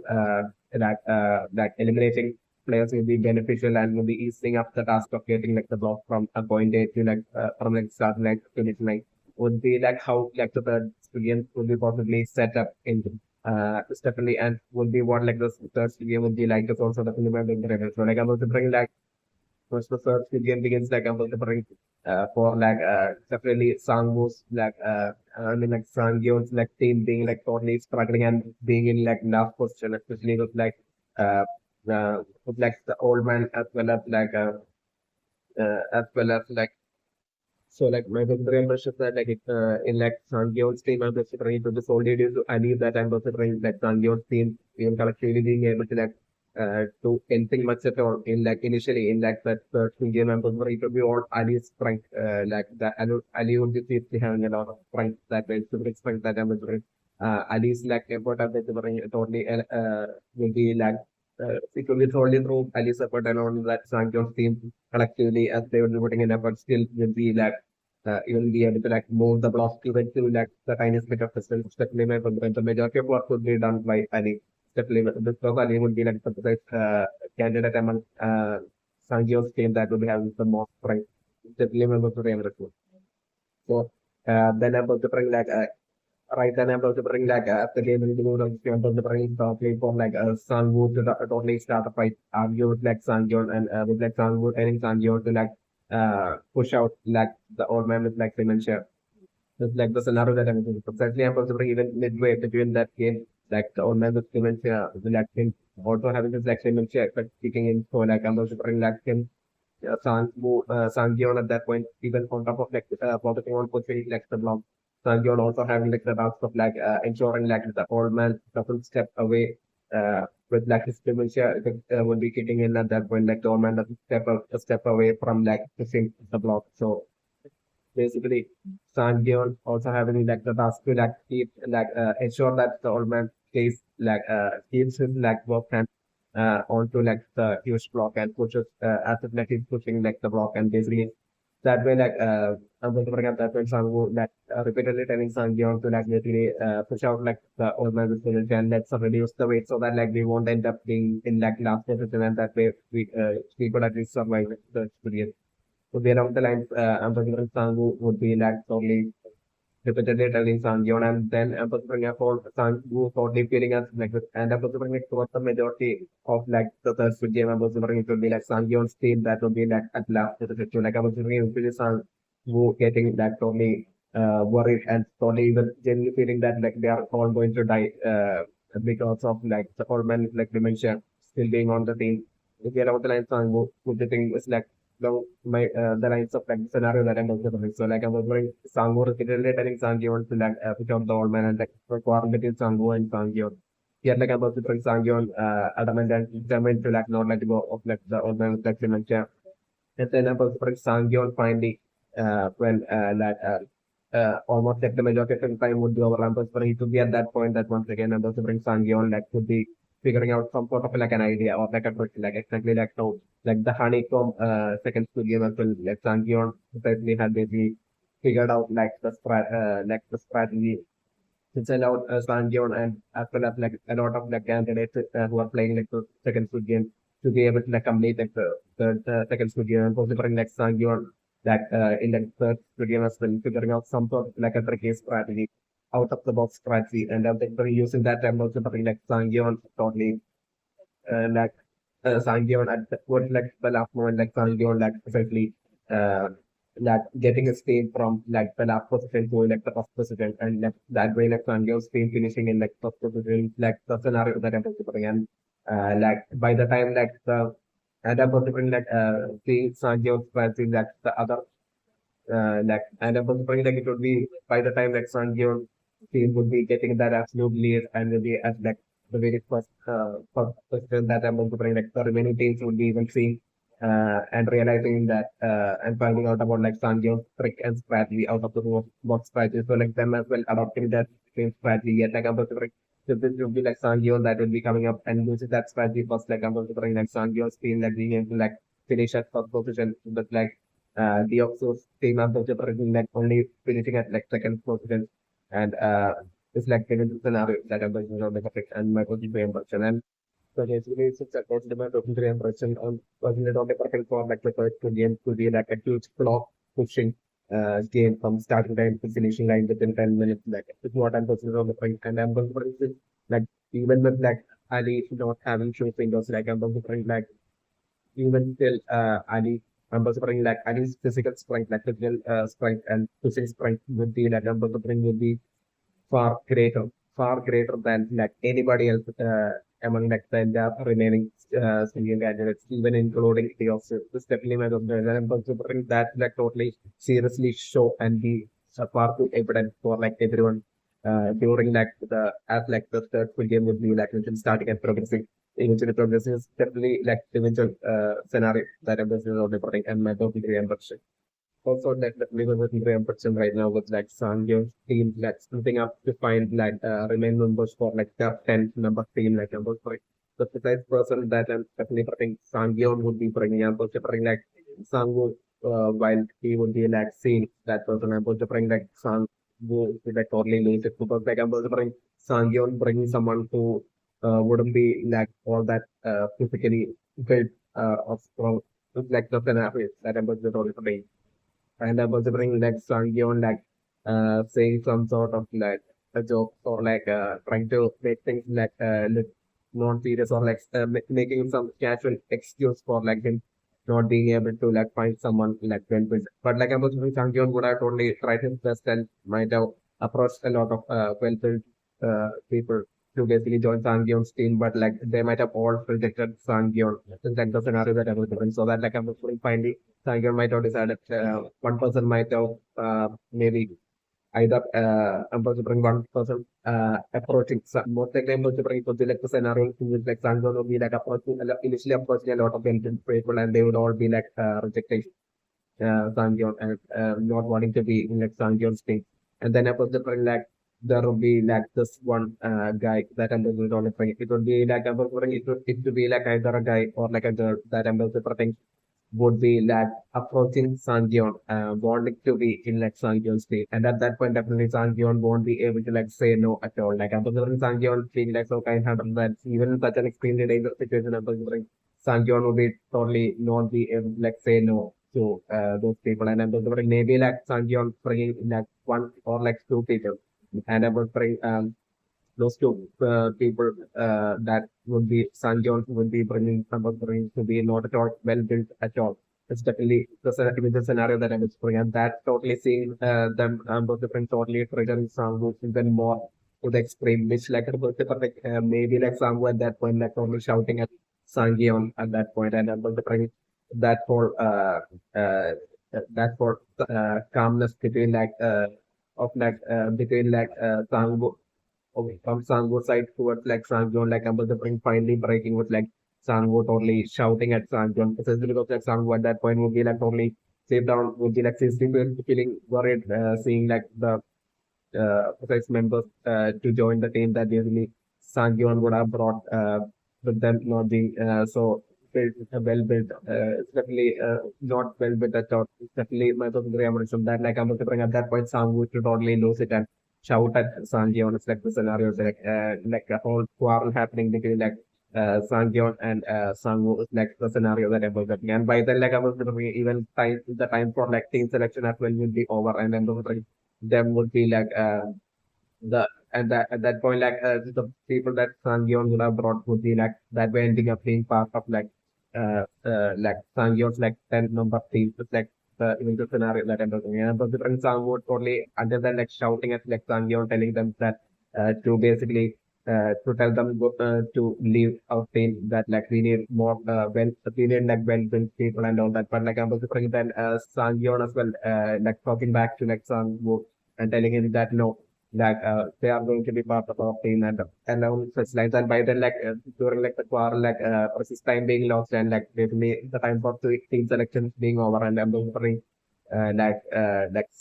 that eliminating players will be beneficial and will be easing up the task of getting like the block from a point A to like from like starting like to finish line would be like how like the third experience would be possibly set up in definitely and would be what like the third game would be like it's also definitely my big driver. So like I'm going to bring like once the third game begins, like I'm going to bring for like definitely Sangwoo's like I mean like Sangyeon's like team being like totally struggling and being in like last position, especially uh with like the old man as well as like so like my very impression that like it, in like Sangyeon's team I'm considering to this only due to Ali that I'm considering like Sangyeon's team even collectively being able to like do anything much at all in like initially in like that first game I'm considering to be all Ali's strength like that Ali would be seriously having a lot of strength that way super strength that I'm considering Ali's like effort I'm considering totally will be like it will be totally through Ali's effort alone that Sangyeon's team collectively as they would be putting in effort still will be like even be able to like move the block even to like the tiniest bit of distance. Definitely my preference. The majority of work would be done by Ali. Definitely because Ali would be like the best candidate among Sangyo's team that would be having the most strength. Definitely my preference. So then I'm going to bring like right then I'm going to bring like the game into the I'm going to bring the play for like Sangwoo to totally start a fight. Argue with like Sangyeon and with like Sangwoo telling Sangyeon to like push out like the old man with like dementia. It's like the scenario that I'm thinking. Exactly, I'm considering even midway between that game, like the old man with dementia, the like him also having this like dementia effect kicking in. So like I'm considering like him Sangyeon at that point, even on top of like focusing on pushing like the block. Sangyeon also having like the task of like ensuring like the old man doesn't step away with like his dementia will be kicking in at that point. Like the old man doesn't step away from like pushing the block. So basically, Sangyeon also having like the task to like keep like ensure that the old man stays like keeps his like work hand. onto like the huge block and pushes as if like he's pushing like the block and basically that way like I'm going to bring up that when Sangu like repeatedly telling Sangyeon to like basically push out like the old man with and let's reduce the weight so that like we won't end up being in like last position and that way we could at least survive the experience. So the along the lines, Ambassador Sangu would be like totally repeatedly telling Sangyeon, and then Ambassador for Sangu totally feeling as like this, and Ambassador towards the majority of like the third split game, Ambassador it would be like Sangyeon's team that would be like at last to the situation, like Ambassador would be Sangu getting like totally worried and totally even genuinely feeling that like they are all going to die because of like the old man like dementia still being on the team. If you allow the line Sangu, would the thing is like the lines of like the scenario that I'm observing. So like I was going Sango repeatedly telling Sangyeon to like pick up the old man and like perform between Sango and Sangyeon. Yet like I was with Sangyeon adamant and determined to like not let go of like the old man like dementia. And then I was with Sangyeon finally when almost like the majority of the time would be over Rampus for he to be at that point that once again I was to bring Sangyeon like to be figuring out some sort of like an idea or like a question like exactly like how like the honeycomb second school game as well like Sangyeon certainly had basically figured out like the strategy which allowed Sangyeon and as well as like a lot of like candidates who are playing like the second school game to be able to like complete like the second school game and considering like Sangyeon like in the third school game as well figuring out some sort of like a tricky strategy out of the box strategy and I'm think using that time also like Sangyeon totally like Sangyeon at what like the last moment like Sangyeon like essentially uh like getting his team from like the last position to like the first position and like that way like Sangyeon's team finishing in like first position like the scenario that I'm considering and like by the time like the and I'm considering like the Sangyeon's strategy like the other like and I'm considering like it would be by the time like Sangyeon team would be getting that absolute lead and will be at like the very first position that I'm considering like the remaining teams would be even seeing and realizing that and finding out about like Sangyeon's trick and strategy out of the box strategy. So like them as well adopting that same strategy. Yet like I'm considering so this would be like Sangyeon that will be coming up and using that strategy first like I'm considering like Sangyeon's team like being able to like finish at first position but like the Oxos team are considering like only finishing at like second position and it's like in the scenario that I'm going to make a pick and my position impression and so basically it's a coach demand of the impression on wasn't it only perfect for like the first two games to be like a huge clock pushing game from starting time to finishing line within 10 minutes like it's what I'm considering on the point and I'm considering like even with like Ali not having shoe fingers like I'm considering like even till Ali I'm considering like Ali's physical strength like physical strength and physical strength would be like I'm considering would be far greater than like anybody else among like the entire remaining singing candidates, even including the also. This definitely my opinion. And I'm considering that like totally seriously show and be far too evident for like everyone during like the as like the third full game would be like starting and progressing. Eventually progressing is definitely like the eventual scenario that I'm considering and my opinion. Also, like the legal reimbursement right now with like Sangyo's team, like splitting up to find like remain members for like the 10 member team, like members for the precise person that I'm definitely putting Sangyon would be bringing up, also bring like Sangwoo, while he would be like seeing that person, I'm also bring like Sangwoo to like totally lose it because like I'm also bring Sangyon bringing someone who wouldn't be like all that physically built of strong like the scenario that I'm also totally and I was bringing like Sangyeon like saying some sort of like a joke or like trying to make things like look non-serious or like making some casual excuse for like him not being able to like find someone like went with. But like I was thinking Sangyeon would have totally tried his best and might have approached a lot of well-built people to basically join Sangyeon's team, but like they might have all rejected Sangyeon. That's the scenario that I was doing. So that like I was finally Tiger might have decided one person might have maybe either I'm supposed to bring one person approaching most likely I'm supposed to bring to select the scenario who is like Sangyeon would be like approaching initially approaching a lot of intelligent people and they would all be like rejecting Sangyeon and not wanting to be in like Sangyeon's team. And then I'm supposed to bring like there would be like this one guy that I'm going to bring. It would be like it would be like either a guy or like a girl that I'm going to would be like approaching Sangyeon, wanting to be in like Sangyeon's state. And at that point, definitely Sangyeon won't be able to like say no at all. Like I'm considering Sangyeon being like so kind-hearted that even in such an extremely dangerous situation, I'm considering Sangyeon would be totally not be able to like say no to those people. And I'm considering maybe like Sangyeon bringing like one or like two people. And I would bring those two people that would be Sanjon would be bringing bringing to be not at all well built at all. It's definitely the scenario that I was bringing, and that totally seeing them both different totally triggering Sangu even more to the extreme, which like about the perfect maybe like Sangu at that point like totally shouting at Sangyeon at that point, and about the bring that for calmness between like of like between like Sangu okay, from Sango side towards like Sangjon, like about the bring finally breaking with like Sango totally shouting at Sangjon. Essentially because like Sango at that point would be like totally sit down, would be like feeling worried, seeing like the precise members to join the team that basically Sangyon would have brought with them not being so built, well built. It's definitely not well built at all. It's definitely my personal reaction that like I'm going to bring at that point Sangu to totally lose it and shout at Sangyon. It's like the scenario like a whole quarrel happening between like Sangyon and Sangu is like the scenario that I was getting. And by then like I was going to bring even the time for like team selection as well will be over and then them would be like the at that point like the people that Sangyeon would have brought would be like that way ending up being part of like Sangyeon's like 10 number team. It's like the eventual scenario that I'm looking at. But the different Sang would totally under than like shouting at like Sangyeon telling them that to basically to tell them to leave our team that like we need more we need like well built people and all that. But like I'm also bringing then Sangyeon as well like talking back to like Sangwoo and telling him that no, that they are going to be part of our team and all such lines. And by then, like during like the quarrel, like versus time being lost and like basically the time for the team selections being over, and I'm remembering like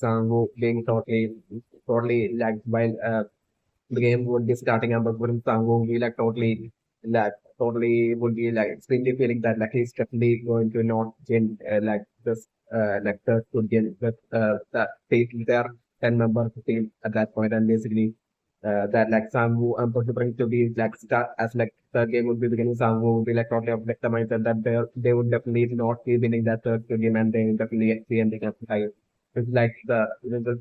Sangwoo being totally like while the game would be starting and Bakburim Sang would be like totally would be like extremely feeling that like he's definitely going to not change like this like third could get with that take their 10 member team at that point and basically that like Sangwoo considering to be like start as like third game would be beginning Sangwoo would be like totally of like the mindset that they would definitely not be winning that third game and they will definitely be ending up high. It's like the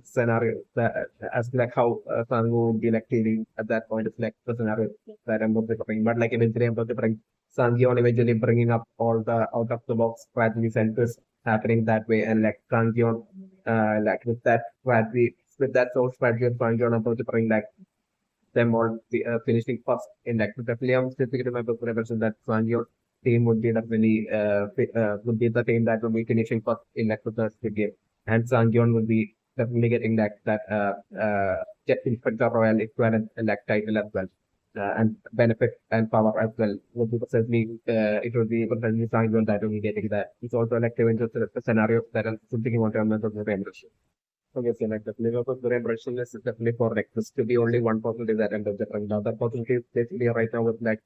scenario that as like how Sangwoo would be like feeling at that point. It's like the scenario that I'm not bring. But like eventually I'm going to bring Sangyeon eventually bringing up all the out of the box strategy centers happening that way and like Sangyeon like with that strategy with that source strategy of Sangyeon I'm going to bring like them all finishing first in like definitely I'm still thinking my represent that Sangyeon team would be definitely would be the team that will be finishing first in like the Squid game and Sangyeon would be definitely getting Jet Inspector Royal equivalent like title as well. And benefit and power as well would be potentially it would be potentially Sangyeon that will be getting that. It's also like the scenario that I'm thinking about in terms of the okay, so like the flavor of the impression is definitely for like this to be only 1% is that end of the trend. The other percentage is basically right now with like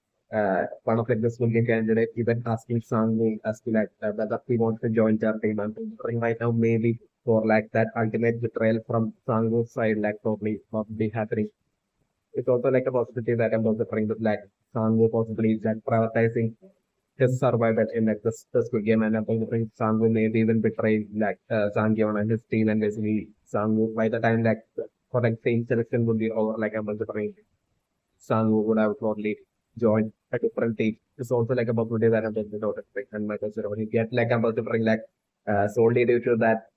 one of like this Indian candidate even asking Sangwoo as to like whether he wants to join their team and right now maybe for like that ultimate betrayal from Sangwoo's side like probably not be happening. It's also like a possibility that I'm also trying to like Sangwoo possibly like prioritizing his survival in like this good game and I'm going to bring Sangwoo maybe even betray like Sangyeon and his team and basically Sangwoo by the time like for like team selection would be over like I'm going to bring Sangwoo would have probably joined a different team. It's also like a possibility that I'm going to notice like and my consider when you get like I'm going to bring like solely due to that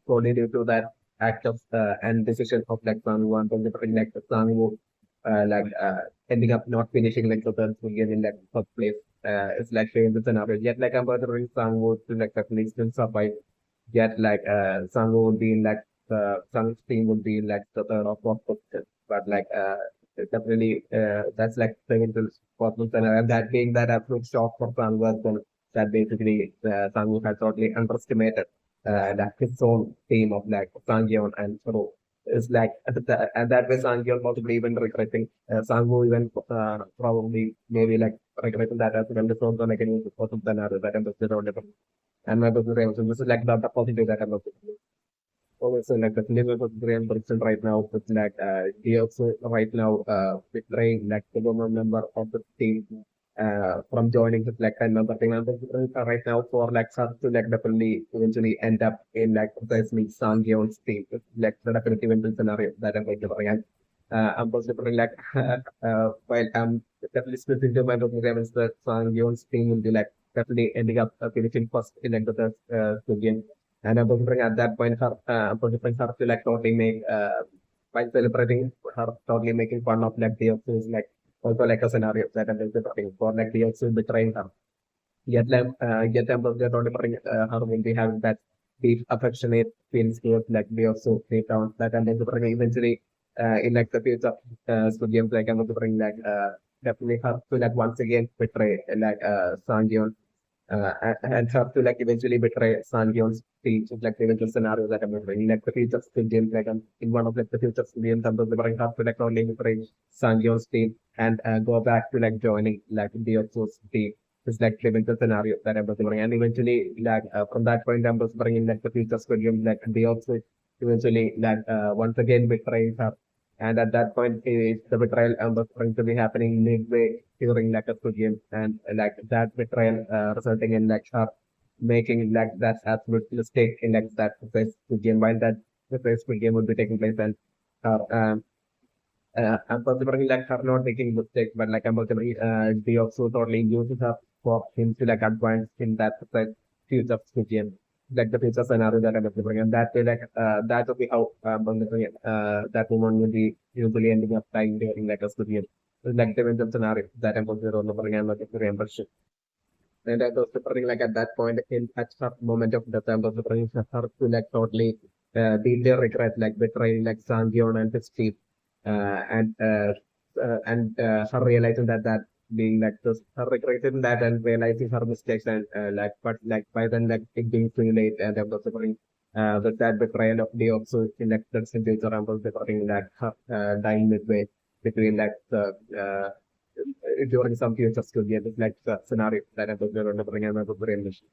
solely due to that act of and decision of like Sangwoo and considering like Sangwoo ending up not finishing like the third game in like first place. It's like showing the scenario. Yet like I'm considering Sangwoo to like at least still survive. Yet like Sangwoo would be in like the Sang's team would be in like the third or fourth position. But like it's definitely that's like the possible scenario. And that being that absolute shock for Sangwoo as well that basically Sangwoo had totally underestimated that his own team of like Sangyeon and Soro is like and that way Sangyeon possibly even regretting Sangwoo even probably maybe like regretting that as well. This also like any because of the narrative that I'm just on different and my business so this is like the positive that I'm looking for. So like the Philippines was 300% right now with like he also right now betraying like the government member of the team from joining with like 10 member team members right now for like Sar to like definitely eventually end up in like precisely Sangyeon's team. Like the definitive win scenario that I'm going to bring. I'm also bring like while I'm definitely splitting the mind of the Ravens, the Sangyeon's team will be like definitely ending up finishing first in like the game. And I'm going to bring at that point her I'm going to bring her to like totally make while celebrating her totally making fun of like the like also like a scenario that I'm interpreting for like the also betraying her. Yet I'm just remembering her will be having that deep affectionate feelings towards like the also deep down that I'm interpreting eventually in like the future games like I'm interpreting like definitely her to like once again betray like Sangyeon and have to like eventually betray Sangyeon's team. So, like the eventual scenario that I'm remembering, like the future still games, like in one of like the future games, I'm remembering have to like only betray Sangyeon's team and go back to like joining like the Otsu's team. It's like the eventual scenario that I'm remembering, and eventually like from that point I'm just bringing like the future Squid Game, like the Otsu eventually like once again betraying her. And at that point, the betrayal was going to be happening midway during like a Squid Game, and like that betrayal resulting in like her making like that absolute mistake in like that first Squid Game, while that the first Squid Game would be taking place, and her I'm considering like her not making mistakes, but like I'm considering the also totally uses her for him to like advance in that like future Squid Game, like the future scenario that I'm considering, and that way like that will be how considering that woman will be usually ending up dying during like a Squid Game. Like the eventual scenario that I'm considering and like the membership. And I was preparing like at that point in at some moment of the time I was preparing her to like totally deeply regret like betraying like Sangyeon and his team. And her realizing that being like this her regretting that and realizing her mistakes and like but like by then like it being too late and I was preparing with that betrayal of the also in like the future I was preparing like her dying midway between like the during some future skill game, it's like the scenario that I'm going to bring another brain machine.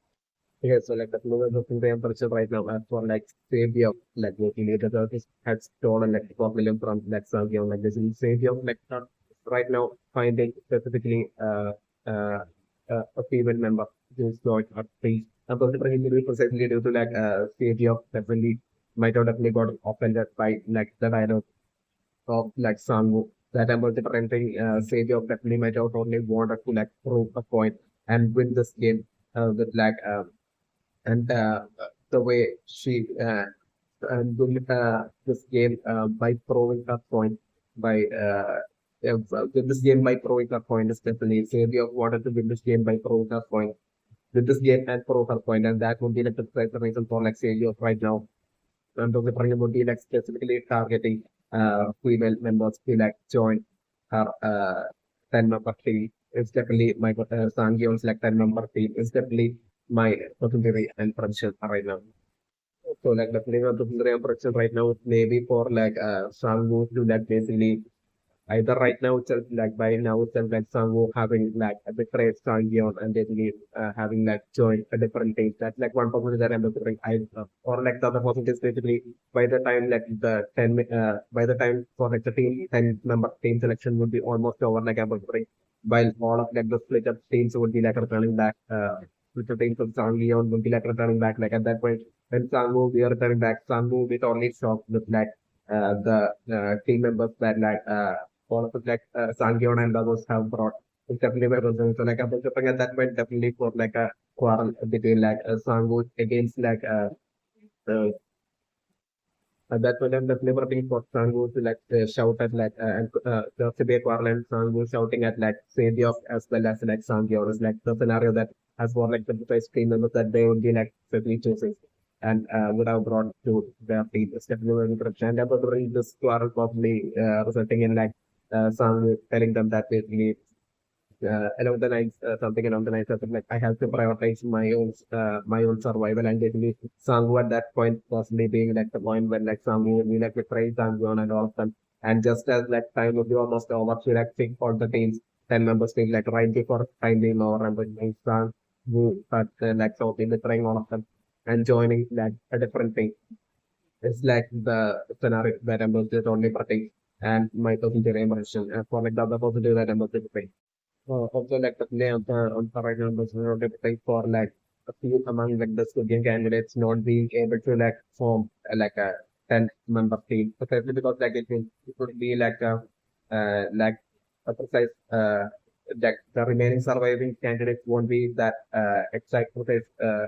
Okay, so like the global looking temperature right now as for like savior like working the earth is had stolen like 12 million from like Saudi like this is savior like right now finding specifically a female member who's not a priest. I'm considering it precisely due to like savior definitely might have definitely got offended by like the dialogue of like Sangwoo that I'm representing Savior definitely might have only wanted to like prove a point and win this game with like and the way she win this game by proving her point by win this game by proving her point is definitely Savior wanted to win this game by proving her point with this game and prove her point and that would be like the reason for like Savior right now and the Supreme would be like specifically targeting female members to like join her 10 member team. It's definitely my Sangyeon's like 10 member team. It's definitely my opportunity and prediction right now. So like definitely my opportunity and prediction right now is maybe for like Sangwoo to like basically either right now itself, like by now itself, like Sangwoo having like a betrayed Sangyeon and basically having like joined a different team. That's like one possibility that I'm looking I or like the other possibility is basically by the time like the by the time for like the team 10 member team selection would be almost over like I'm looking while all of like the split up teams would be like returning back split up teams of Sangyeon would be like returning back like at that point when Sangwoo we are returning back, Sangwoo will be totally shocked with like the team members that like all of us like Sangyeon and others have brought. It's definitely my reason. So like I'm looking at that point definitely for like a quarrel between like Sangwoo against like uh, at that point I'm definitely working for Sangwoo to like shout at like and there to be a quarrel and Sangwoo shouting at like Savior as well as like Sangyeon is like the scenario that has for like the first team members that they would be like certainly choosing and would have brought to their team. It's definitely very interesting. And about during this quarrel probably resulting in like Sangwoo telling them that basically along the lines, something along the lines of like I have to prioritize my own survival, and basically Sangu at that point possibly being like the point when like Sangu will be like betrayed Sanguan and all of them, and just as like time would be almost over, she like pick all the teams, 10 members being like right before time being over, and then Sangu but like so betraying all of them and joining like a different team. It's like the scenario that emerged only protect and my positive impression. And for like the other positive that emerged thing. Also like the play on the right numbers thing for like a few among like the studian candidates not being able to like form like a 10-member team. Especially because like it would be like a precise like the remaining surviving candidates won't be that exact precise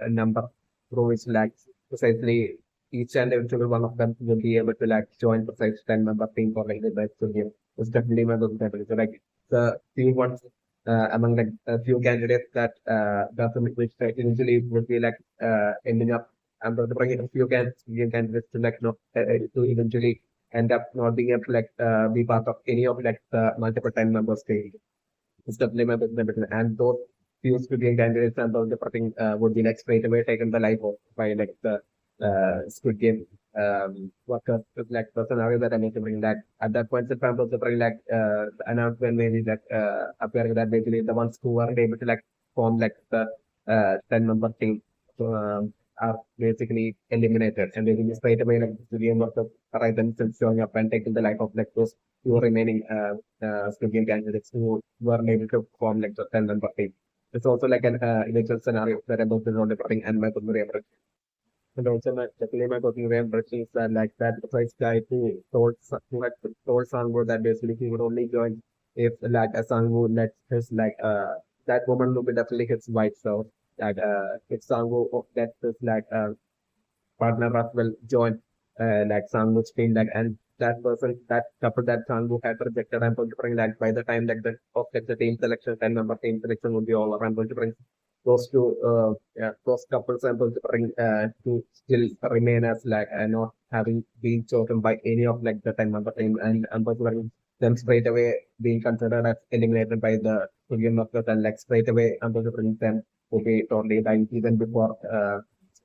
number through which like precisely each and every single one of them will be able to like join precise 10-member team for like the best studio. It's definitely my possibility. So like the few ones among like a few candidates that which eventually would be like ending up I'm going to bring in a few candidates to like not to eventually end up not being able to like be part of any of like the multiple 10 members team. It's definitely my position. And those few Squid candidates and those departing would be like straight away taken the life of by like the Squid Game workers. It's like the scenario that I need to bring that at that point, the time was to bring like the announcement maybe that appearing that basically the ones who weren't able to like form like the 10-member team so, are basically eliminated and basically straight away like the game workers right themselves showing up and taking the life of like those two remaining Squid candidates who were able to form like the 10-member team. It's also like an eventual scenario that about the non-departing and my primary approach. And also my definitely my cooking way approach is like that precise guy who had told Sangwoo that basically he would only join if like a Sangwoo lets his like that woman will be definitely his wife. So that if Sangwoo lets his like partner as well join like Sangwoo's team like and that person that couple that Sangwoo had rejected I'm going to bring like by the time like the of like the team selection 10-member team selection would be over I'm going to bring those two those couples I'm going to bring to still remain as like not having been chosen by any of like the 10-member team and I'm going to bring them straight away being considered as eliminated by the Korean workers and like straight away I'm going to bring them to be totally dying even before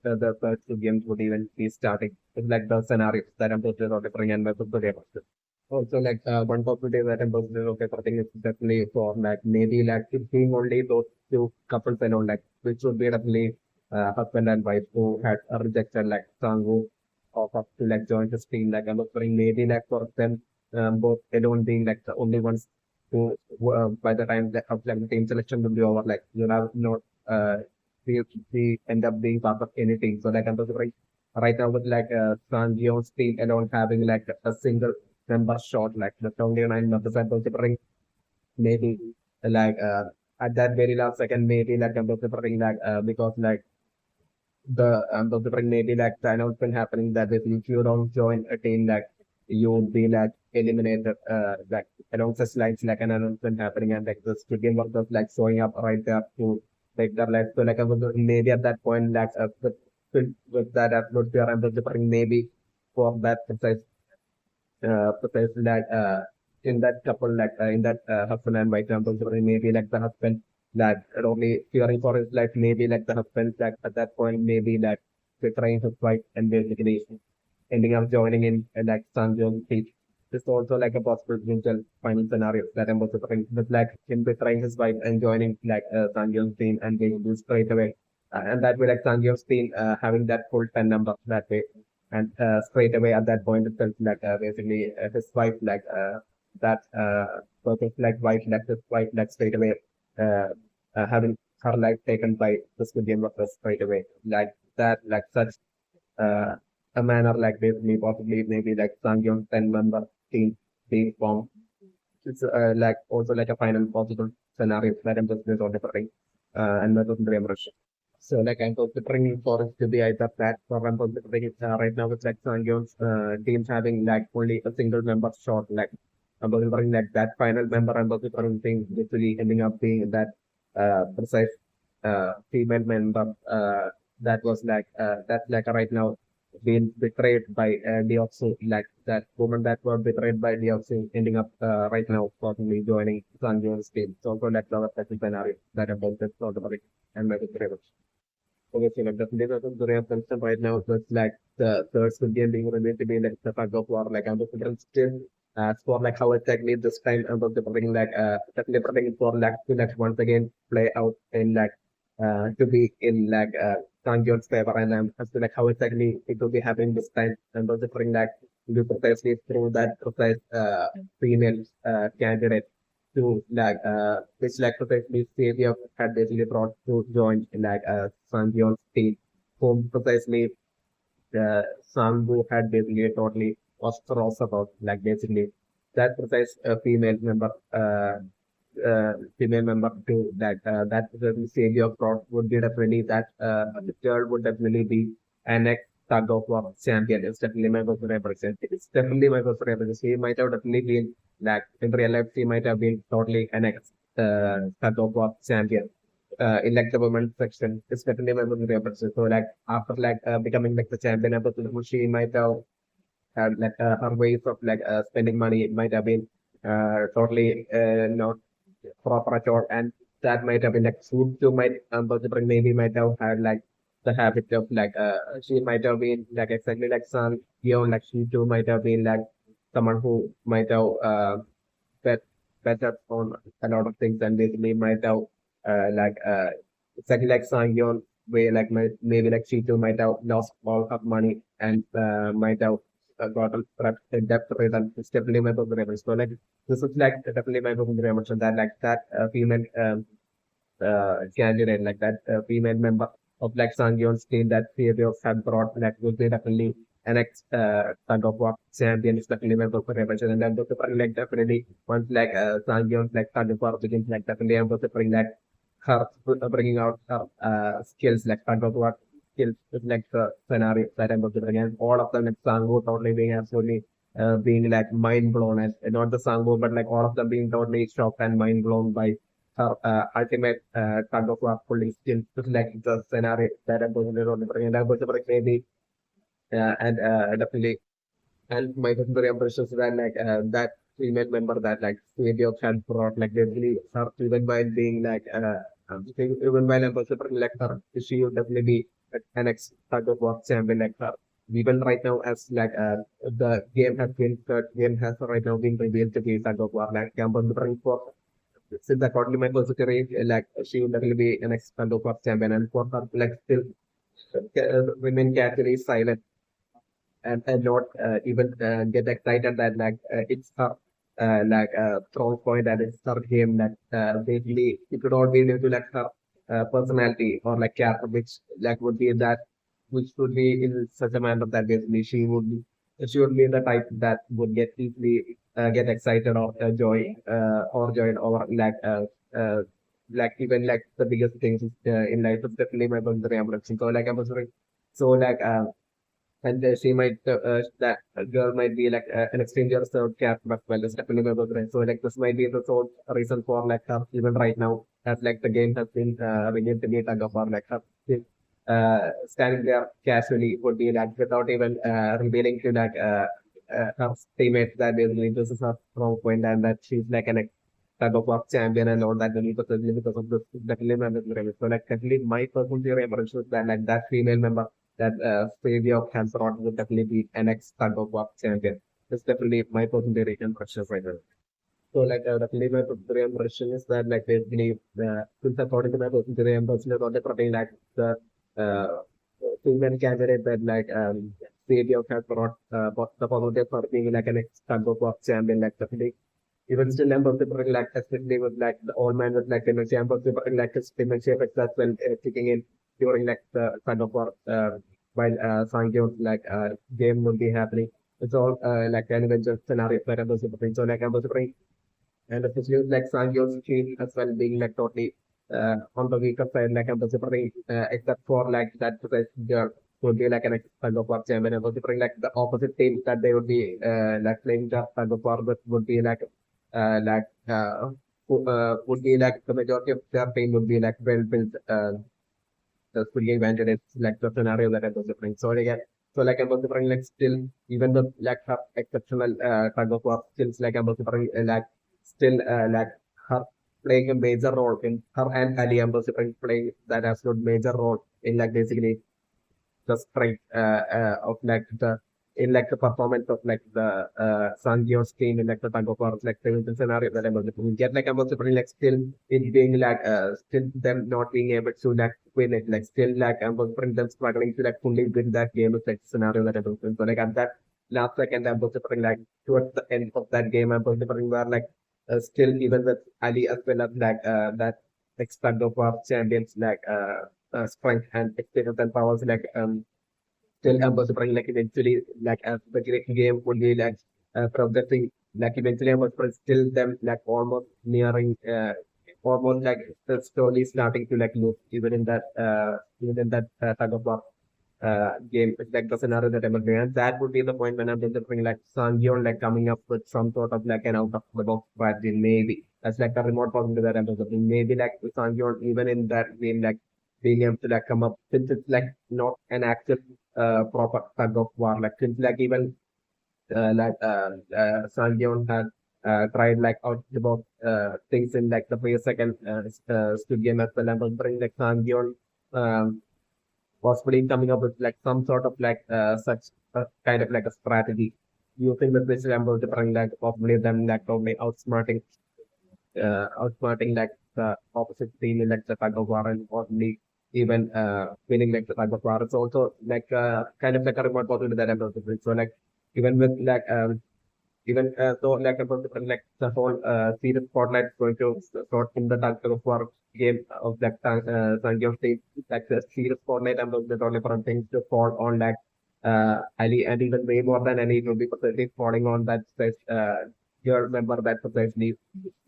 the first two games would even be starting. It's like the scenarios that I'm totally not different and my football also, like one possibility that I'm personally okay for thing is definitely for like maybe like it being only those two couples alone, like which would be definitely husband and wife who had rejected like Sangu of to like join his team. Like I'm offering maybe like for them both alone being like the only ones who by the time of like the team selection will be over, like you have not we end up being part of anything. So like I'm offering right now with like San Gion's team alone having like a single member shot, like the 29 members are considering maybe like at that very last second, maybe like I'm considering like because like the considering maybe like the announcement happening that if you don't join a team like you'll be like eliminated like along such lines like an announcement happening and like the student workers like showing up right there to take their life. So like I'm maybe at that point like with that atmosphere I'm considering maybe for that precise because that in that couple like in that husband and wife example so maybe like the husband that only fearing for his life maybe like the husband like at that point maybe like betraying his wife and basically ending up joining in like Sanjong team. This is also like a possible potential final scenario that I'm also thinking with like him betraying his wife and joining like Sanjong's team and being do straight away. And that way like Sanjong's team having that full 10 number that way. And straight away at that point itself like basically his wife like that perfect like wife left his wife like straight away uh, having her life taken by the Squid Game workers straight away. Like that like such uh, a manner like basically possibly maybe like Sangyong 10-member team being formed. It's like also like a final possible scenario that I'm just on different and not on the so like I'm considering for it to be either that or I'm considering it right now with like Sangyong's teams having like only a single member shot like I'm considering like that final member I'm considering thing literally ending up being that precise female member that was like that's like right now been betrayed by Deoxy, like that woman that was betrayed by Deoxy, ending up right now possibly joining Sanjay's team. So also like the second scenario that about this sort of and maybe obviously like definitely the real concern right now. So it's like the third Squid Game being revealed to be like the tug of war. Like I'm just still as for like how exactly this time I'm just bringing like definitely preparing for like to like once again play out in like to be in like Kang favor, and as to like how exactly it will be happening this time. And also bring like do precisely through that precise female candidate to like which like precisely Savior had basically brought to join like Sanjion's team, whom precisely Sangu had basically totally was cross about like basically that precise female member to that that the savior brought would be definitely that the girl would definitely be an ex tug of war champion. It's definitely my personal represent. It's definitely my personal represent. She might have definitely been like in real life. She might have been totally an ex tug of war champion. In like the women's section, it's definitely my personal represent. So like after like becoming like the champion, she might have had like her ways of like spending money might have been totally not proper at all, and that might have been like food too might possibly maybe might have had like the habit of like she might have been like exactly like Sun Yeon, like she too might have been like someone who might have bet better on a lot of things and basically might have like exactly like Sun Yeon way like maybe like she too might have lost all her money and might have got a debt ridden. It's definitely my program. So like this is like definitely my program. So that like that female candidate, like that female member of like Sangyeon's team that Theory had brought, like would be definitely an ex tug of war champion. Is definitely my program. And then the like definitely once like Sangyeon's like tug of war begins, like definitely I'm preparing like her bringing out her skills like tug of war skills is like the scenario that I'm considering, and all of them like Sangwoo totally being absolutely being like mind blown, and not the Sangwoo, but like all of them being totally shocked and mind blown by her ultimate tug of war pulling skills. It's like the scenario that I'm considering, and I'm considering maybe and definitely and my secondary impressions that like that female member that like video had brought like basically her even while being like even while I'm considering like her she would definitely be an ex tug of war champion like her. Even right now as like the game has been third game has right now been revealed to be tug of war like I'm considering for since according to my perspective like she would definitely be an ex tug of war champion, and for her like still remain casually silent and not even get excited that like it's her like strong point and it's her game that basically it could all be due to like her personality or like character which like would be that which would be in such a manner that basically she would be the type that would get easily get excited or joy over uh, like even like the biggest things in life is definitely my personal reaction. So like I was so like and she might that girl might be like an extremely reserved character as well as definitely my boyfriend. So like this might be the sole reason for like her even right now as like the game has been renamed to be tug of war, like her standing there casually would be like without even revealing to like her teammates that basically this is her strong point and that she's like an tug of war champion and all that only because of this definitely my memory. So like definitely my personal theory about it is that like that female member that failure of cancer on would definitely be an ex tug of war champion. That's definitely my personal impression right now. So like definitely my personal impression is that like basically since according to my personal impression is only probably like the uh, female candidate that like failure has brought the positive for being like an ex tug of war champion, like definitely even still I'm possible like especially with like the old man with like dementia, I'm possible like his dementia effects as well kicking in during like the kind of war while Sankyon's like game will be happening. It's all like an adventure scenario that I'm possible. So like I'm possible and especially with like Sankyon's team as well being like totally on the weaker side, like I'm considering except for like that precise girl would be like an kind of war champion. I'm considering like the opposite team that they would be like playing the kind of war with would be like like would be like the majority of their team would be like well built the fully evangelist like the scenario that I was referring. So again, So like I'm also bring like still even the like her exceptional tug of war skills like I'm also bring like still like her playing a major role in her and Ali I'm also playing that absolute major role in like basically the strength of like the in like the performance of like the Sangyo's team in like the tug of war like the scenario that I'm able to get like I'm also pretty like still it being like still them not being able to like win it like still like I'm also pretty them struggling to like fully win that game with like scenario that I'm able to so like at that last second I'm also pretty like towards the end of that game I'm also pretty where like still even with Ali as well as like that like tug of war champions like strength and experience and powers like still was bring like eventually like as the game would be like progressing like eventually I was still them like almost nearing almost like slowly starting to like lose even in that tug of war game like the scenario that I'm doing and that would be the point when I'm bring like Sangyeon like coming up with some sort of like an out of the box strategy maybe that's like the remote possibility that I'm doing maybe like Sangyeon even in that game like being able to like come up since it's like not an actual proper tug of war like since like even Sangyeon had tried like out the box things in like the previous second Squid game as well and was bring like Sangyeon possibly coming up with like some sort of like such kind of like a strategy using the which I'm going to bring like possibly them like probably outsmarting like the opposite team in like the tug of war and possibly even winning like the tug of war. It's also like kind of like a remote possibility that I'm going to bring. So like even with like even though like about like the whole series spotlight is going to sort in the tug of war game of like Sangyong State, like the series spotlight and the only different things to fall on like Ali and even way more than any will be potentially falling on that space. You remember that potentially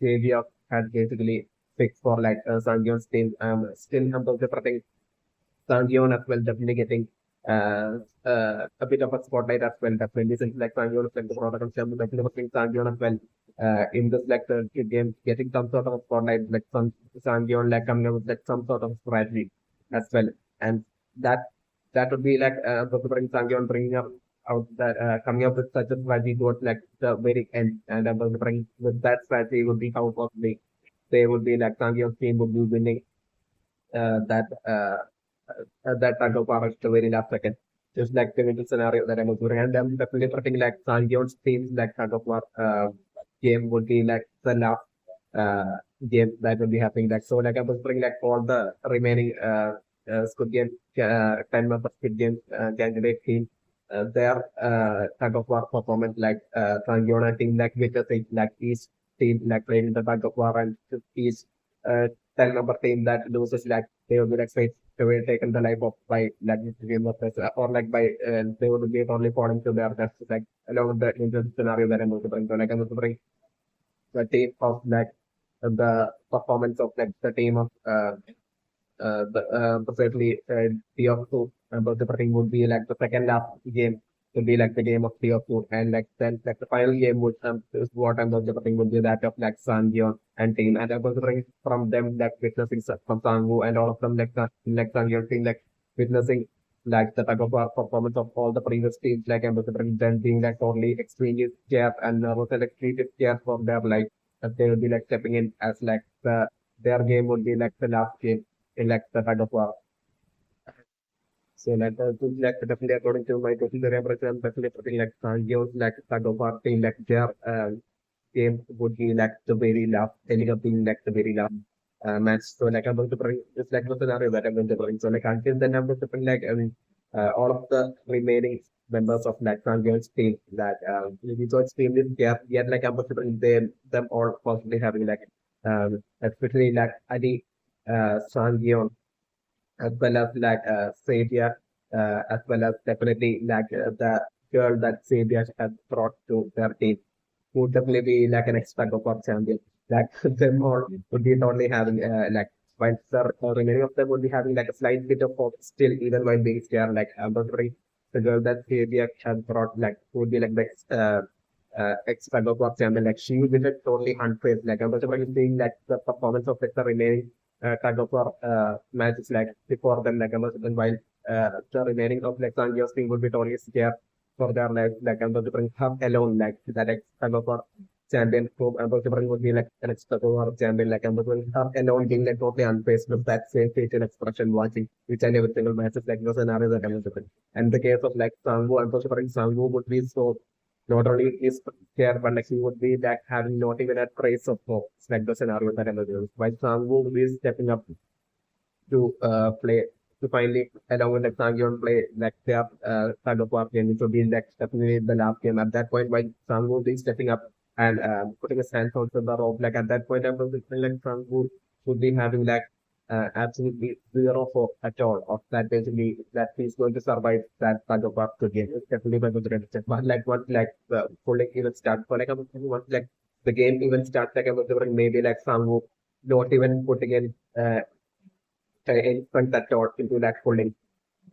Xavier had basically fixed for like Sangyong's team. Still about the thing Sangyeon as well, definitely getting a bit of a spotlight as well. Definitely, since like Sangyeon is like the product of Shyam, definitely putting Sangyeon as well in this like the game, getting some sort of a spotlight, like some Sangyeon like coming up with like some sort of strategy as well, and that that would be like bring Sangyeon bringing up out that coming up with such a strategy towards like the very end, and bring with that strategy would be how possibly they would be like Sangyeon's team would be winning that that tug of war at the very last second. Just like the middle scenario that I was doing. And I'm definitely putting like Sangyeon's teams like tug of war game would be like the last game that will be happening. Like so like I was bringing like all the remaining Squid Game 10 member Squid Game candidate team their tug of war performance like Sangyeon I think like witnessing like each team like playing the tug of war and each uh, 10 member team that loses like they will be like they were taken the life of by like game of or like by they would be only falling to their deaths like along with the in the scenario that I'm going to bring. So like I'm going to bring the team of like the performance of like the team of precisely TugOfWar about the thing would be like the second last game would be like the game of TugOfWar and like then like the final game would is what I'm the thing would be that of like Sangyeon and team and I was bring from them like witnessing from Sangwoo and all of them like Sangyeon team like witnessing like the type of performance of all the previous teams like I'm bring them being like totally extremely scared and was like treated scared for their life that they would be like stepping in as like their game would be like the last game in like the tug of war. So like like definitely according to my total reference, I'm definitely putting like Sangyos like tug of war thing like their game would be like the very last ending up being like the very last match. So like I'm going to bring it's like the scenario that I'm going to bring. So like until then I'm going to bring like I mean all of the remaining members of like Sangyos team that we so extremely yet like I'm going to bring them all possibly having like especially like Adi Sangyeon as well as like Sadia, as well as definitely like the girl that Sadia has brought to their team, would definitely be like an extra Cup champion. Like them all would be totally having like while the remaining of them would be having like a slight bit of hope still, even while being scared. Like I'm wondering the girl that Sadia has brought like would be like the extra Cup champion. Like she would be like totally unfazed. Like I'm wondering seeing like the performance of like, the remaining tug of war matches like before them like Emerson while the remaining of like Sanjay's team would be totally scared for their life. Like I'm going to bring her alone, like that kind of a champion who I'm going to bring would be like an extra champion. Like I'm going to bring her alone being like totally unfazed with that same facial expression watching each and every single matches like the scenario that I'm going to bring. And the case of like Sangu, I'm going to bring Sangu would be so not only is scared, but like he would be like having not even a trace of hope. It's like the scenario that I'm going to do. While Sangu would be stepping up to play to finally allow the Sangyon play like their kind of war game, which would be like definitely the last game. At that point, while Sangwoo is stepping up and putting his hands on the rope, like at that point, I was thinking like Sangwoo would be having like absolutely zero hope at all of that basically that he's going to survive that kind of war game. It's definitely going to register. But like once like the pulling even start for like I was thinking once like the game even starts like I was thinking maybe like Sangwoo not even putting in infant that thought into that folding.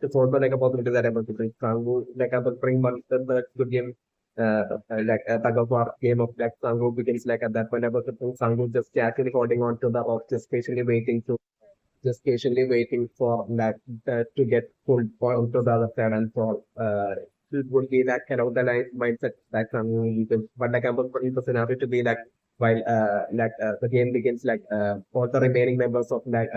It's also like a possibility that I was bring Sangu, like I was bring one the good game, like a tug of war game of like Sangu begins like at that point I was thinking Sangu just casually holding on to the rope, just patiently waiting for that to get pulled onto the other side and fall. It would be that kind of the line mindset that Sangu uses. But like I was putting the scenario to be like while the game begins like all the remaining members of like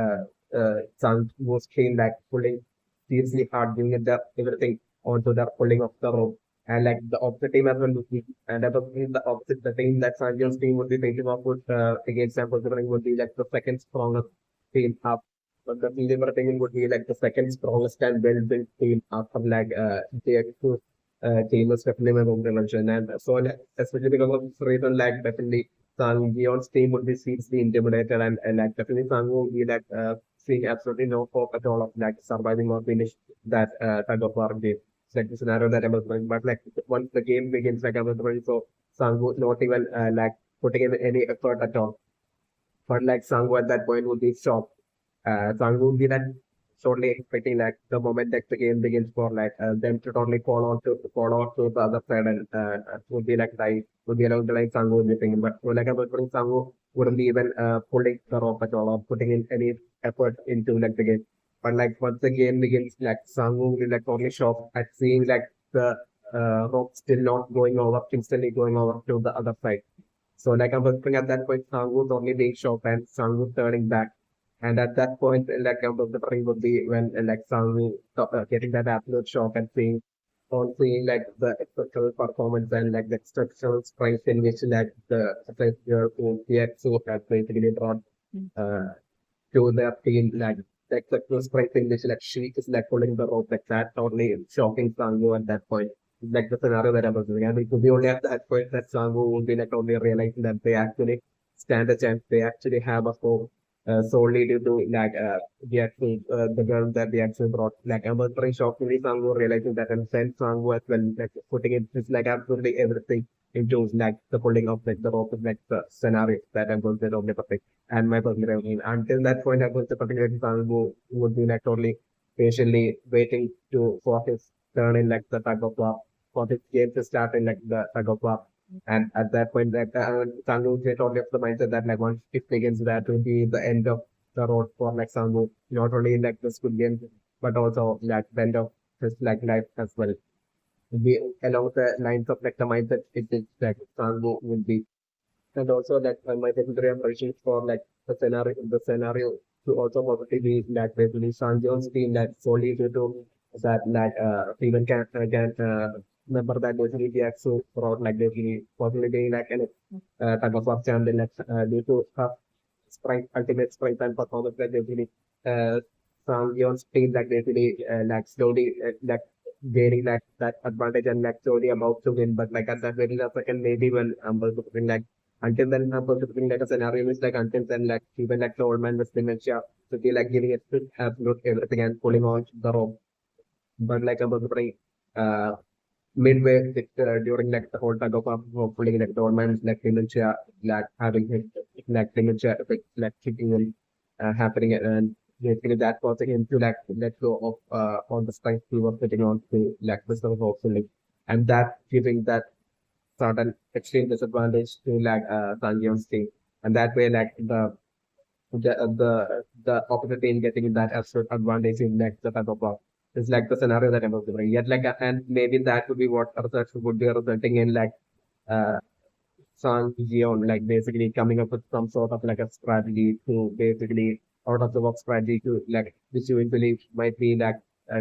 Sang was trained like pulling seriously hard, doing it the everything onto the pulling of the rope. And like the opposite team as well would be, and I was the opposite, the team that Sanjay's team would be thinking of would against Sam would be like the second strongest team up. But the Silver team would be like the second strongest and well-built team after like the two team was definitely my home dimension. And so like, especially because of this reason, like definitely Sangyeon's team would be seriously intimidated and like definitely Sangwoo would be like seeing absolutely no hope at all of like surviving or finish that tug of war game. It's like the scenario that I was going, but like once the game begins, like I was going, so Sangwoo not even like putting in any effort at all. But like Sangwoo at that point would be shocked. Sangwoo would be that totally expecting like the moment that the game begins for like them to totally fall on to the other side and would be like die would be along the line Sangwoo would be thinking. But so, like I was putting Sangwoo wouldn't be even pulling the rope at all or putting in any effort into like the game. But like once the game begins, like Sangwoo will be like totally shocked at seeing like the rope still not going over, instantly going over to the other side. So like I was thinking at that point, Sangwoo's only being shocked and Sangwoo turning back. And at that point, like out of the ring would be when like Sangwoo getting that absolute shock and seeing like the exceptional performance and like the exceptional strength in which like the player who PXO has basically brought uh, to their team, like the strength in which like she is like pulling the rope like that, totally shocking Sangwoo at that point. Like the scenario that I was doing. And it would be only at that point that Sangwoo would be like only realizing that they actually stand a chance, they actually have a hope solely due to like the girl that they actually brought. Like I was very shocked when Sangwoo realizing that and then Sangwoo as well like putting it just like absolutely everything into like the pulling of like the rope of like the scenario that I'm going to only perfect and my personal opinion. Until that point I was the particular Sangwoo would be like totally patiently waiting to for his turn in like the tug of war for his game to start in like the tug of war. And at that point, like Sangwoo get only of the mindset that like once it begins, that will be the end of the road for like Sangwoo, not only in like the Squid Game, but also like the end of his like life as well. Be along the lines of like the mindset it is like Sangwoo will be, and also like my secondary impressions for like the scenario to also possibly be like basically Sanjeev's team that solely due to that like even can remember that basically the actual fraud like basically possibly being like an type of work champion like due to her strength ultimate strength and performance that basically uh Sanjeev's team like basically like slowly like gaining that advantage and like slowly about to win but like at that very last second maybe when was like until then, I'm considering like a scenario is like until then, like even like the old man with dementia, so they like giving it to absolute everything and pulling on the rope. But like I'm considering midway during like the whole tug of war, hopefully like the old man is like dementia, like having his like dementia effect, like kicking in, happening and basically that causing him to like let go of all the strength he was putting on to like the sort of hopefully. And that giving that certain extreme disadvantage to like Sanjeev's team. And that way like the opposite team getting that absolute advantage in like the type of block. It's like the scenario that I'm observing. Yet like and maybe that would be what research would be resulting in like uh Sang Gion, like basically coming up with some sort of like a strategy to basically out of the box strategy to like which you believe might be like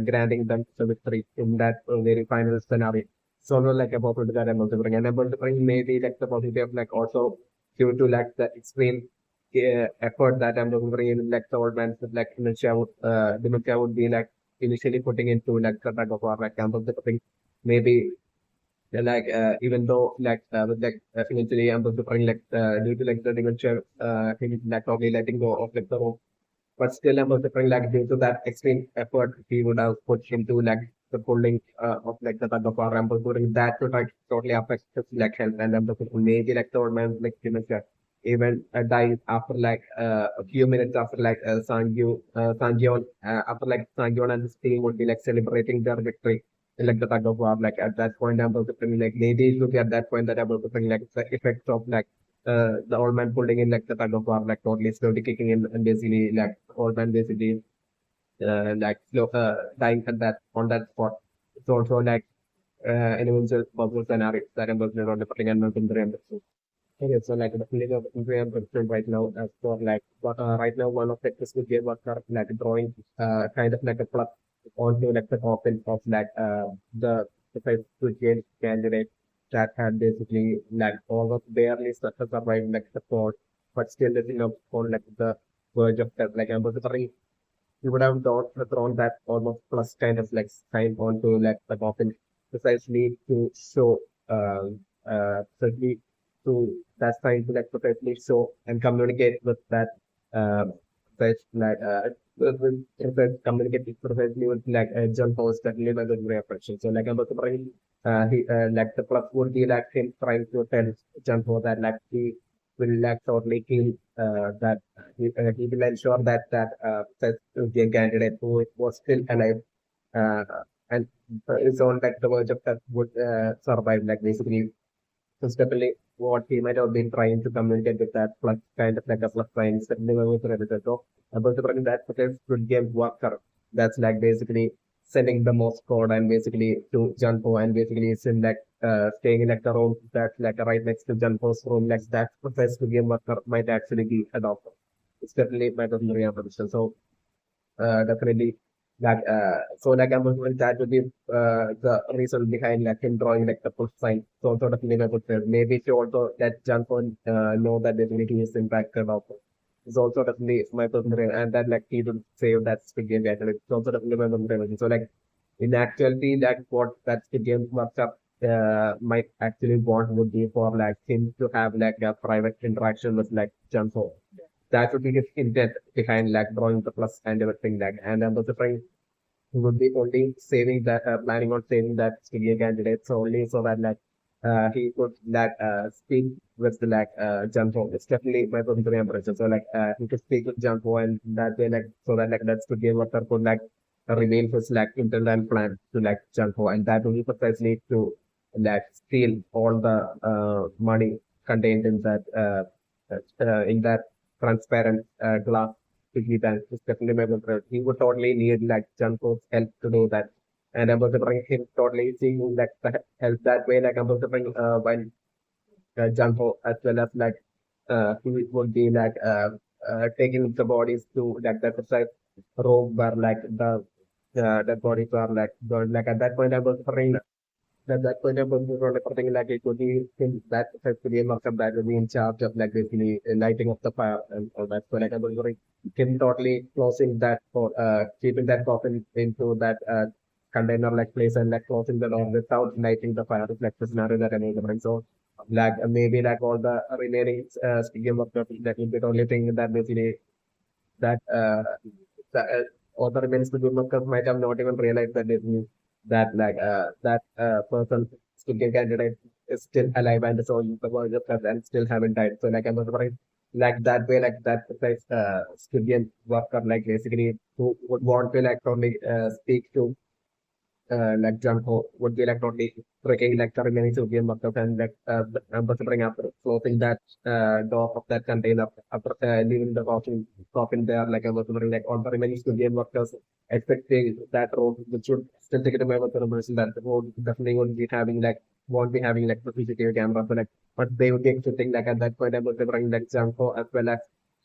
granting them the victory in that very final scenario. So no like about that I'm also bring and about to bring maybe like the possibility of like also due to like the extreme effort that I'm looking bring in like the old man like dementia would be like initially putting into like the tug of war like I'm also bring maybe like even though like with like eventually I'm going to bring like due to like the dementia him like probably letting go of like the rope. But still I'm also bring like due to that extreme effort he would have put into like the pulling of like the tug of war. I'm putting that to like totally affect his like health and I'm looking maybe like the old man like dementia even dies after like a few minutes after like Sangyeon after like Sangyeon and his team would be like celebrating their victory like the tug of war. Like at that point, I'm also feeling like maybe it look at that point that I'm also feeling like the effects of like the old man pulling in like the tug of war, like totally slowly kicking in and basically like old man basically like slow dying at that on that spot. It's also like anyone's possible scenario that I'm working on the putting and moving the okay, so like the feeling of I'm concerned right now as for like right now one of the this would be what are like drawing kind of like a plug onto like the coffin of like the presidential candidate that had basically like almost barely survived like the court, but still you know on like the verge of death. Like I'm wondering you would have thrown that almost plus kind of like sign onto like the coffin precisely to show certainly to that sign to like precisely show and communicate with that such like communicate precisely with like a John Post that live as a great oppression. So like I'm wondering he like the plus would be like him trying to tell John Post that like he will like shortly kill that he will ensure that such a candidate who was still alive uh, and is on like the verge of death would survive. Like basically, so definitely what he might have been trying to communicate with that plus kind of like a plus sign certainly was related. So about the bring that because good game worker that's like basically sending the most code and basically to Junpo and basically it's in like staying in like the room that's like right next to Junpo's room like that professor game worker might actually be adopted. It's definitely might have been a position. So definitely that so like I'm going that would be the reason behind like him drawing like the push sign. So sort of Liverpool said maybe she also let Janko know that definitely is impacted also. It's also definitely my personal and that like he would save that Squid Game actually. It's also definitely my personal. So like in actuality that what that Squid Game workshop might actually want would be for like him to have like a private interaction with like Janko that would be his intent behind like drawing the plus and everything like and I'm also trying he would be only saving that planning on saving that studio candidate so only so that like he could like speak with the like Junpo. It's definitely my personal impression. So like he could speak with Junpo and that way like so that like that studio worker could like reveal his like internal plan to like Junpo and that would be precisely to like steal all the money contained in that transparent glass piggy bank is definitely my preference. He would totally need like Junko's help to do that. And I'm also bring him totally seeing like the help that way. Like I'm also bring while Junko as well as like he would be like taking the bodies to like the precise room where like the bodies are like going like at that point I was bring that point of something like it would be in that effectively markup that would be in charge of like basically lighting up the fire and all that. So like I was wondering, him totally closing that for keeping that coffin into that container like place and like closing the door without lighting the fire is like the scenario that I made right. So like maybe like all the remaining game of that will be the only thing that basically that the author remains to be workers might have not even realized that it means that like that person student candidate is still alive and so the verge of death and still haven't died. So like I'm wondering like that way like that precise student worker like basically who would want to like probably speak to like Junko would be like totally breaking like the remaining sodium workers and like considering after closing that door of that container after leaving the coffin there like I was wondering like all the remaining sodium workers expecting that road which would still take it away with the person that the road definitely won't be having like the CCTV camera so like but they would be expecting like at that point I was wondering like Junko as well as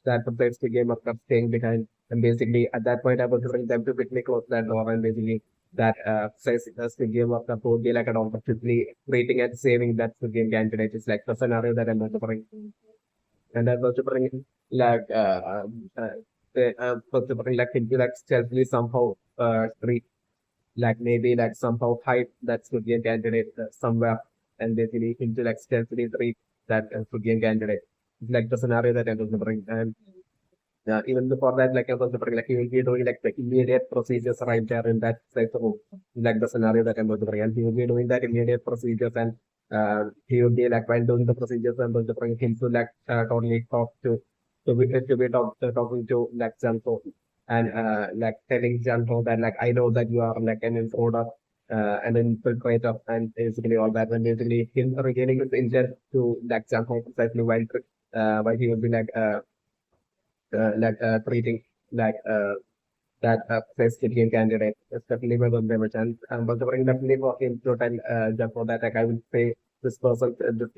that the game workers staying behind and basically at that point I was wondering them to quickly close that door and basically that says the game of the board be like an opportunity rating and saving that the game candidate is like the scenario that I'm bring. And I'm also bring like also bring like into like stealthily somehow treat like maybe like somehow hide that good game candidate somewhere and basically into like stealthily treat that good game candidate. It's like the scenario that I'm going to bring. And even before that, like I was referring, like you will be doing like the immediate procedures right there in that type of like the scenario that I'm going to bring, and he will be doing that immediate procedures, and he will be like while doing the procedures, I'm going to bring him to like totally talk to talking to like Janko and like telling Janko that like I know that you are like an intruder. An infiltrator and basically all that, and basically him regaining his intent to like Janko precisely while he will be treating like that Palestinian candidate, especially by the damage. And but the definitely for him to tell just for that, like I will pay this person this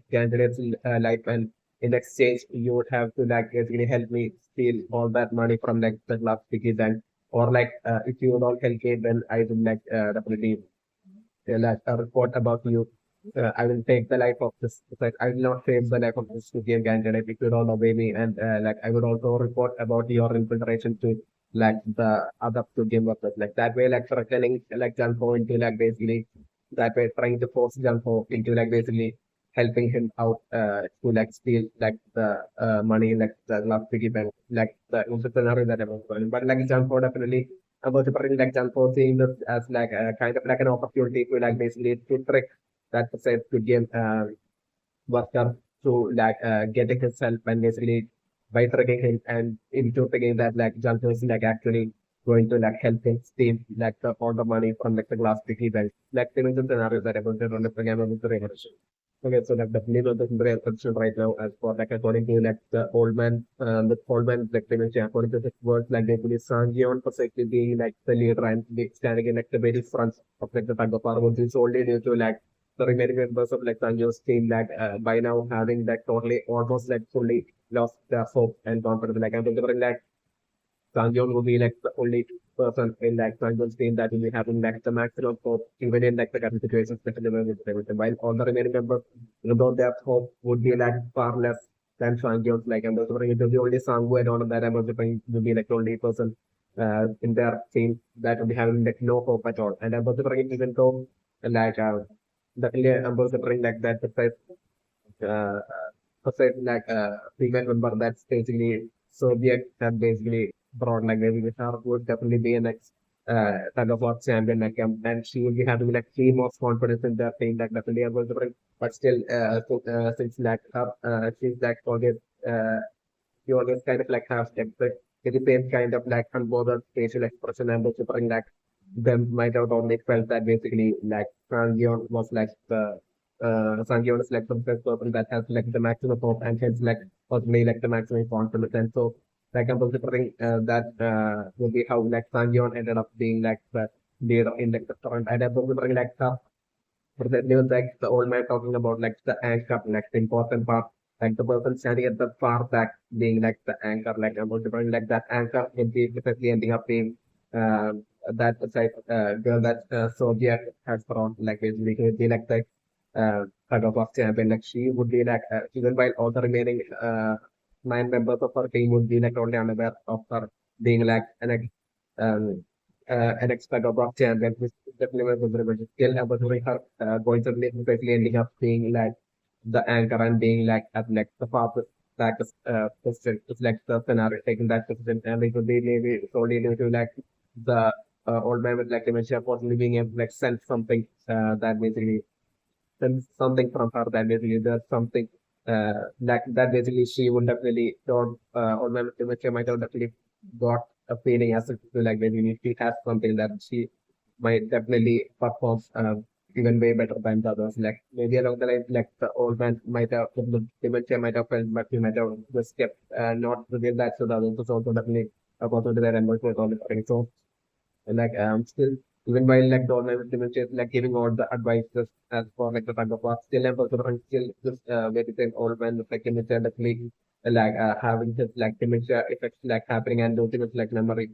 candidate's life, and in exchange you would have to like basically help me steal all that money from like the last ticket and or like if you don't help me, then I will like definitely like a report about you. I will take the life of this. Like I will not save the life of this game candidate if you don't obey me. And like I would also report about your infiltration to like the other two game workers. Like that way, like threatening like Junko into like basically that way trying to force Junko into like basically helping him out to like steal like the money like the last piggy bank like the scenario that I was going. But like Junko definitely about to bring like Janko seeing this as like a kind of like an opportunity to like basically to trick that percent to game worker to like getting himself and basically by tricking him and into thinking that like Janko is like actually going to like help him steal like all the money from like the glass sticky bank. Like there is a scenario that I want to run the game with the revolution. Okay, so like definitely not the assumption right now as for like according to like the old man like they mentioned according to his words like they believe Sanjion possibly being like the leader and standing in like the very front of like the tug of war, which is only due to like the remaining members of like Sanjio's team like by now having like totally almost like fully lost their hope and confidence. Like I'm thinking like Sanjon will be like the only person in like Sanjon's team that will be having like the maximum hope, even in like the current situation, especially with everything. While all the remaining members, without their hope, would be like far less than Sanjon's. Like I'm just wondering, it will be only Sangu and all of that. I'm also trying to be like the only person in their team that will be having like no hope at all. And I'm also trying even though like definitely I'm also trying like that uh, percent like female member that's basically Soviet that basically brought like maybe with her would definitely be a next tug of war champion like and she will be having like three more confidence in their thing like definitely able to bring but still since like her she's like always she always kind of like has like the same kind of like unbothered facial expression and also bring like them might have only felt that basically like Sangyeon was like the Sangyeon is like the best person that has like the maximum hope and hence like possibly like the maximum confidence and so like I'm considering that will be how like Sangyeon ended up being like the leader in like the front and I'm considering like but then there was like the old man talking about like the anchor, like the important part, like the person standing at the far back being like the anchor, like about to bring like that anchor will be definitely ending up being that type girl that Soviet has thrown, like basically it would be like the tug of war champion, like she would be like even while all the remaining nine members of her team would be like only unaware of her being like um, an expert of rock champion, which definitely was very much still about doing her going to basically ending up being like the anchor and being like at like the farthest back position. It's like the scenario taking that position and it would be maybe solely due to like the old man with like dementia possibly being able to like sense something that basically sense something from her that basically there's something like that basically she would definitely don't old man with dementia might have definitely got a feeling as if to like basically she has something that she might definitely perform even way better than the others. Like maybe along the line, like the old man might have the dementia might have felt, but he might have just kept not revealed that to the others. So also definitely about to their members with all the things. So like still even while like the online dementia is like giving all the advices as for like the type of work, still I'm considering still just very same old man with like dementia definitely like having his like dementia effects like happening and those things like memory.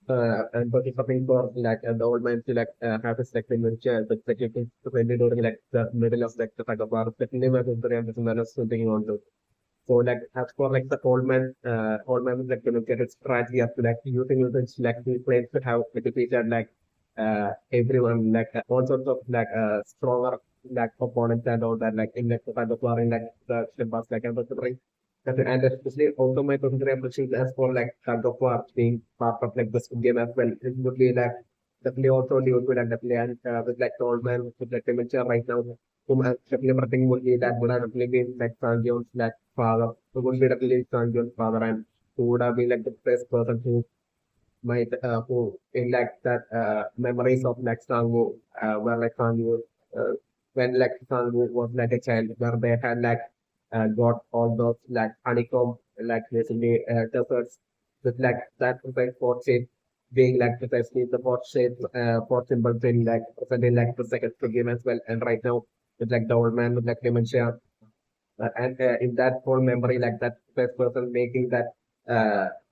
Uh, and participating for like the old man to like have his like dementia, but like you can really during like the middle of like the type of war, definitely my considering and this is something on to. So like as for like the old man is like going to get its strategy up to like using usage like the players could have like featured like everyone like all sorts of like stronger like opponents and all that like in like the kind of war in like the Shimbas like and considering that and especially also my consideration as for like kind of war being part of like this game as well. It would be like definitely also due to like definitely and with like the old man with like dementia right now whom definitely everything would be that would have definitely been like Sanjion's like father, who would be definitely Sanjion's father, and who would have been like the first person might who in like that memories of like Sangu, where like Sangu, uh, when like Sangu was like a child, where they had like got all those like honeycomb like basically deserts with like that precise port shape being like precisely the port shape port symbol in like presenting like the second game as well. And right now it's like the old man with like dementia and in that whole memory, like that first person making that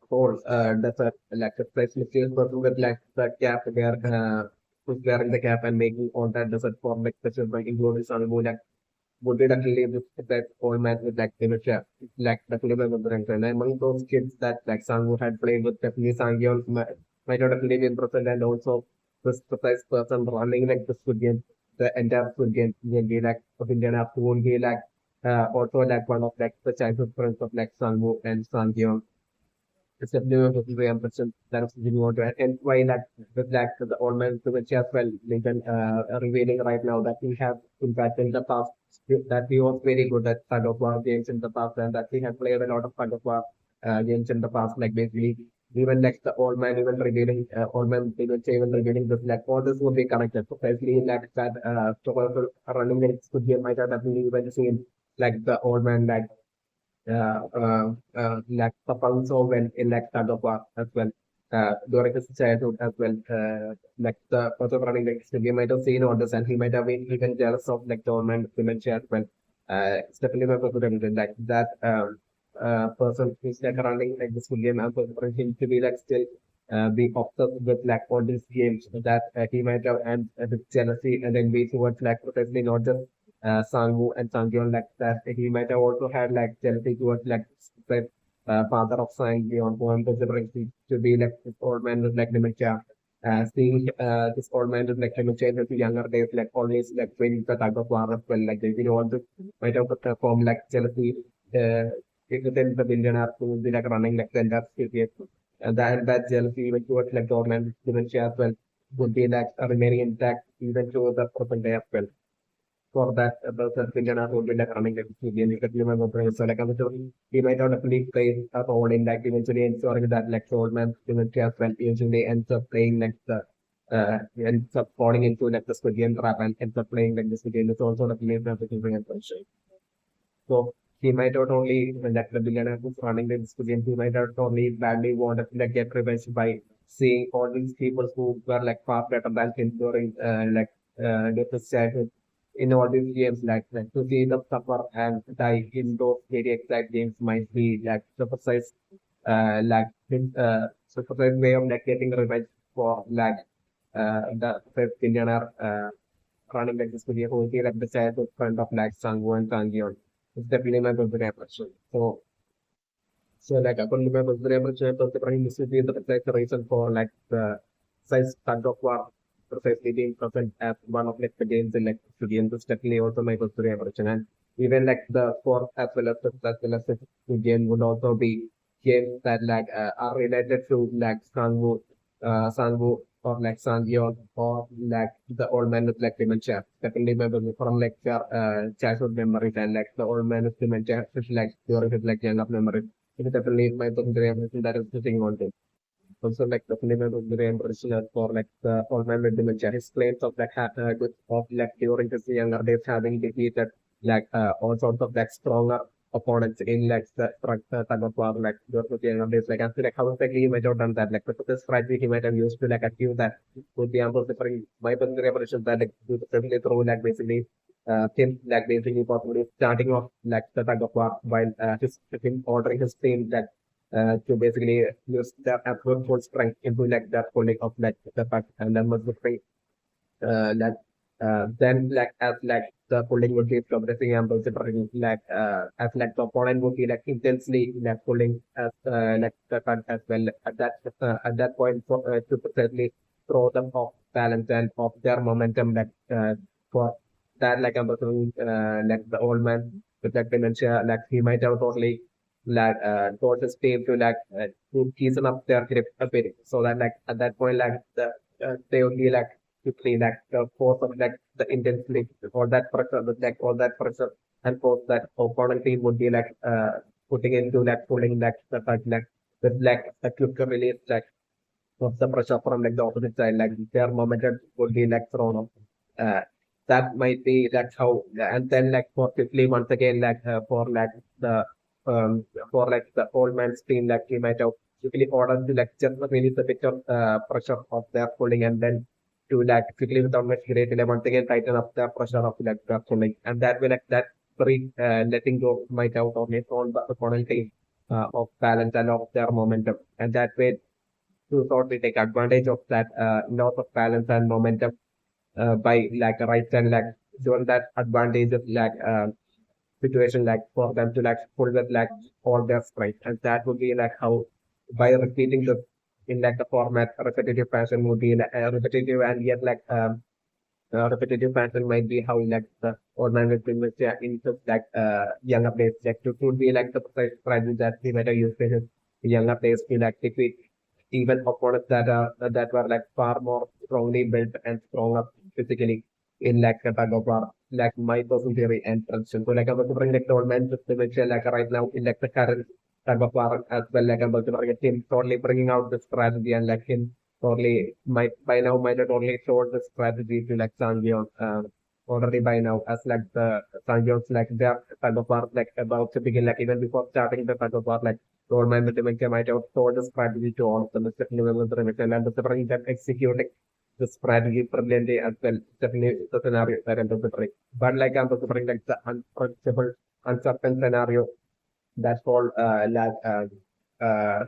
whole desert, like the first mysterious person with like the cap there, who's wearing the cap and making all that desert form like special by including Sun like would be definitely with that old man with like dementia, like definitely remembrance. And among those kids that like Sangu had played with, definitely Sangyeon might have definitely been present, and also this precise person running like the Squid Game, the entire Squid Game, like of Indian afternoon, like also like one of like the childhood friends of like Sangwoo and Sangyeon. It's definitely a very impressive that is something you want to add. And why like with like the old man which as well, Lincoln revealing right now that we have in fact in the past that he was very good at Tug of War games in the past and that he had played a lot of Tug of War games in the past, like basically even like the old man even revealing old man even revealing this like all this would be connected. So basically like that running the good game might have definitely even seen like the old man like also when in like Tadopa as well. During his childhood as well, like the person running the studio might have seen all this and he might have been even jealous of like the government dementia as well. It's definitely not good like that person who's like running like this game and for him to be like still be obsessed with like all these games that he might have and with jealousy and then be towards like precisely not just Sangwoo and Sangyeon like that. He might have also had like jealousy towards like the father of Sangyeon, who I'm considering to be like this old man with like dementia. Seeing this old man with like dementia in his younger days, like always like training the type of war as well. Like they all this might have performed like jealousy within the billionaire who will be like running like the entire city. And that jealousy even towards like the old man with dementia as well would be like remaining intact even to the present day as well for that the Indian would be like running like game because you remember so like I'm sure he might not definitely play a role in like eventually ensuring that like old man eventually as well eventually ends up playing like the ends up falling into like the Squid Game trap and ends up playing like the Squid Game. It's also like the bring so he might not only like the billionaire who's running the Squid Game, he might not only badly want to like get revenge by seeing all these people who were like far better than him during his childhood in all these games, like to see them suffer and die in those very exact games might be like the precise so precise way of like getting revenge for like the first billionaire running like this video who will be like the childhood friend of like Sangwoo and Sangyeon. It's definitely my birthday anniversary. So like upon my birthday anniversary, this will be the precise reason for like the size tug of war precisely being present as one of like the games in like the game. This definitely also my birthday anniversary. And even like the fourth as well as the fifth game would also be games that like are related to like Sangwoo or like Sangyeon or like the old man with like dementia. Definitely remember from like their childhood memories and like the old man with dementia, especially like during his like younger memories. It is definitely my birthday anniversary that is sitting on this. also like the fundamental reimbursement for like the old man with dementia. His claims of like good of like during his younger days having defeated like all sorts of like stronger opponents in like the tug of war like during his younger days. Like I feel like how exactly he might have done that. Like with this strategy he might have used to like achieve that would be ample different my reimbursement that like simply through like basically him like basically possibly starting off like the tug of war while him ordering his team that to basically use their absolute full strength into like that pulling of like the puck and then was the free that then like as like the pulling would be progressing and considering like as like the opponent would be like intensely like pulling as like the puck as well at that point for, to potentially throw them off balance and off their momentum like for that like I'm like the old man with like dementia like he might have totally like told his team to like to easen up their grip a bit so that like at that point like they would be like quickly like the force of like the intensity or that pressure the like all that pressure and force that opponent team would be like putting into like pulling like with like a quicker release like of the pressure from like the opposite side like their momentum would be like thrown off uh, that might be that's how and then like for quickly once again like the for like the old man's team like he might have quickly ordered to like just release a bit of pressure of their pulling and then to like quickly without much great delay once again tighten up the pressure of like the pulling and that will like that very letting go might have on its own the opponent team of balance and of their momentum and that way to sort of take advantage of that loss of balance and momentum by like right and like given that advantage of like situation like for them to like pull with like all their strength and that would be like how by repeating the in like the format repetitive fashion would be like, repetitive and yet like repetitive pattern might be how like the online with into like younger players like to could be like the precise strategy that we might have used in younger players to like defeat even opponents that are that were like far more strongly built and stronger physically in like a tug of war like my personal theory and prediction. So like I'm going to bring like the old man just to mention like right now in like the current tug of war as well like I'm going to bring him totally bringing out the strategy and like him totally might by now might have only showed the strategy to like Sangyeon already by now as like the Sangyeon's like their tug of war like about to begin like even before starting the tug of war like the old man with the might have told the strategy to all of them especially when the Remington and the bring them executing the strategy brilliantly as well definitely the scenario that I'm going to bring but like I'm going to bring like the unpredictable uncertain scenario that's called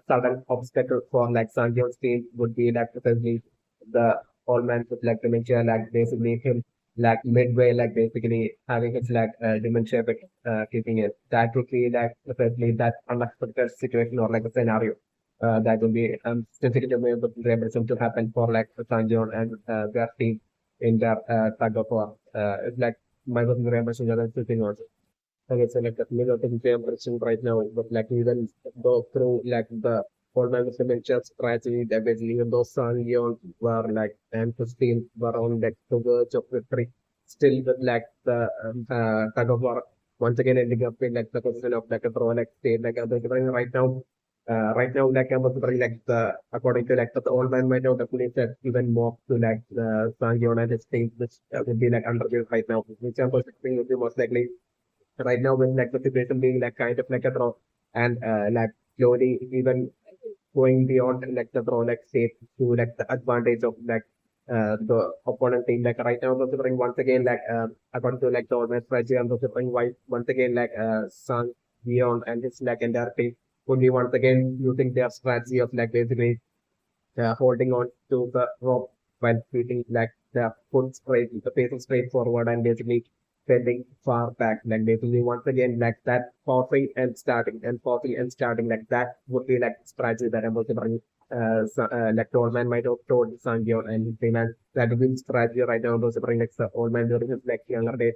sudden obstacle for like Sanjay's team would be like essentially the old man with like dementia, like basically him like midway, like basically having his like dementia but keeping it. That would be like essentially that unexpected situation or like a scenario. That would be sensitive reason to happen for like Sanjay and their team in their tug of war. It's like my reason to thing also. Okay, so like definitely not in question right now, but like even go through like the Fortnite dimension strategy that basically even though Sangion were like and Christine were on like the verge of victory, still with like the tug of war once again ending up in like the position of like a draw like state like right now. Right now, like I was very like the according to like the old man might have definitely said even more to like the Sangion and his team, which would be like underbuilt right now, which I'm expecting would be most likely right now with like the situation being like kind of like a draw and like slowly even going beyond like the draw like state to like the advantage of like the opponent team like right now considering once again like according to like the organized strategy I'm considering why once again like Sang Beyond and his like entire team would be once again using their strategy of like basically holding on to the rope while keeping like the foot straight, the facing straight forward and basically bending far back. Like basically once again like that pausing and starting like that would be like strategy that I'm also bringing. Like the old man might have told Sangyo and his team and that would be strategy right now. Also bring like the old man during his like younger days.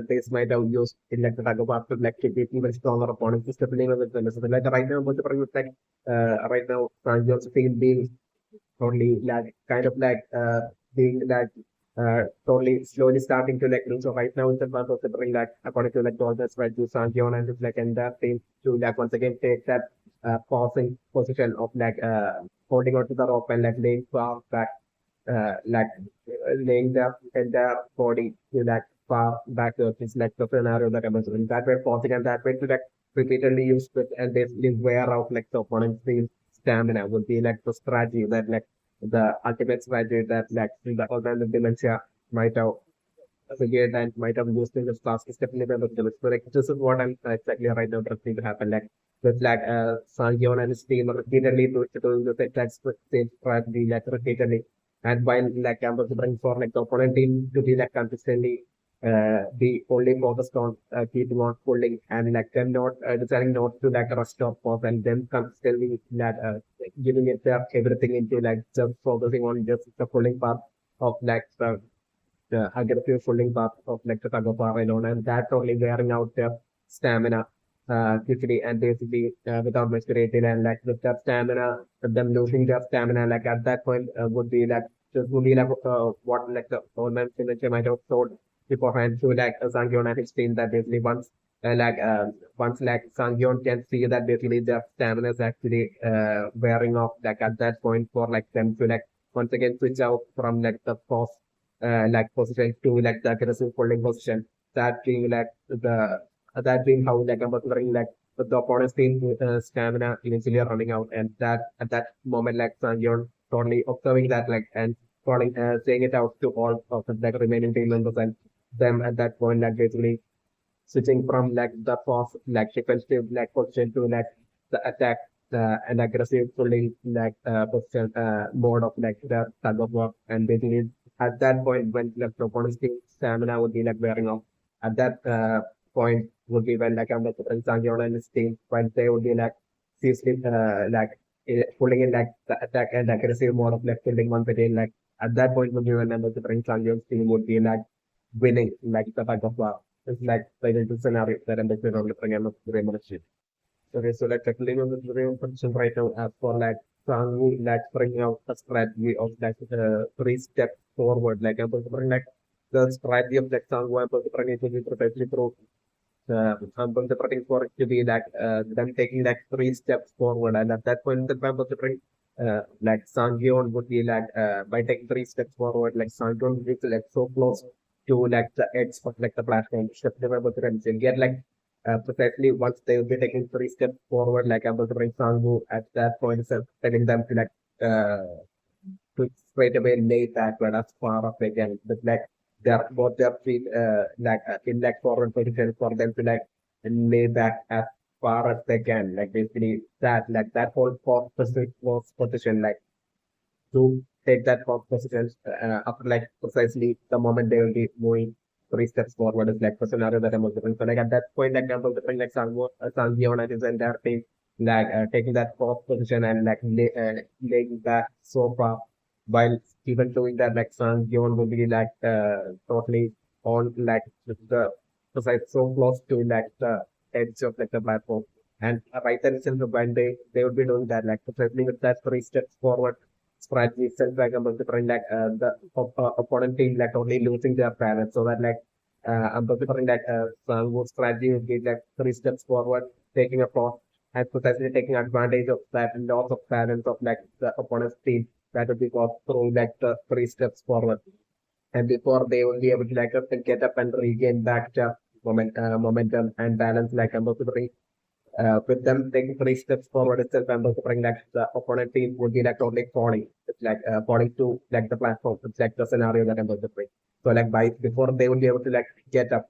This might have used in like the tag of war to like keep even stronger opponents. Just definitely with them. So like right now, also bring like right now Sangyo's team being totally like kind of like being like totally slowly starting to like so right now in the month of February like according to like all the right to Sanjion and like and that team to like once again take that pausing position of holding onto the rope and laying far back, like laying their entire body to far backwards is the scenario that I was in. That way pausing and that way to repeatedly use it and basically wear out the opponent's stamina would be the strategy that the ultimate strategy that the alternate dementia might have figured and might have used in this class is definitely one of the best. So this is what I'm exactly right now trying to happen. With Sangyeon and his team repeatedly doing the exact same strategy repeatedly. And while I'm bring for the opponent team to be consistently be only focused on keeping on pulling and them not deciding not to rest off off and them consistently giving it their everything into just focusing on just the pulling part of the aggressive pulling part of the tug-of-war alone, and that only wearing out their stamina quickly and basically without much rating and with their stamina, them losing their stamina at that point would be just would be what the tournament finisher might have thought beforehand to Sangyeon and his team that basically once Sangyeon can see that basically their stamina is actually wearing off at that point for them to once again switch out from the force position to the aggressive holding position. That being the that being how I'm considering the opponent's team stamina eventually running out, and that at that moment Sanjeon totally observing that and calling saying it out to all of the remaining team members and them at that point basically switching from the force defensive position to the attack and aggressive pulling position mode of the tug of war and basically at that point when the opponent's team stamina would be wearing off at that point would be when I'm Sangyeon and his team when they would be seriously pulling in the attack and aggressive mode of pulling once again at that point would be when the Sangyeon's team would be winning the tug of war. It's the scenario that I'm looking at very much. Okay, so tackling on the very position right now as for Sangu bringing out a strategy of three steps forward. I'm going to bring the strategy of Sangu, I'm going to bring it to be precisely through I'm going to bring for it to be them taking three steps forward and at that point I'm going to bring Sangyeon would be by taking three steps forward Sangyeon would be so close to the edge of the platform. They'll get precisely once they will be taking three steps forward, I'm going to bring Sangu at that point itself, telling them to straight away lay backward as far as they can. But their both their feet in forward position for them to lay back as far as they can. Basically that whole force position to take that position after precisely the moment they will be moving three steps forward is the scenario that I'm observing. So at that point I'm observing Sangyeon and his entire team taking that fourth position and laying back so far while even doing that Sangyeon will be totally on the precise so close to the edge of the platform. And right then itself when they would be doing that precisely with that three steps forward strategy itself I'm considering the opponent team only losing their balance so that I'm considering Sangwoo's strategy would be three steps forward, taking a pause and precisely taking advantage of that loss of balance of the opponent's team that would be got through the three steps forward. And before they will be able to get up and regain back the momentum and balance I'm considering with them taking three steps forward itself, I'm also bring the opponent team would be totally falling. It's falling to the platform. It's the scenario that I'm going to bring. So by before they would be able to get up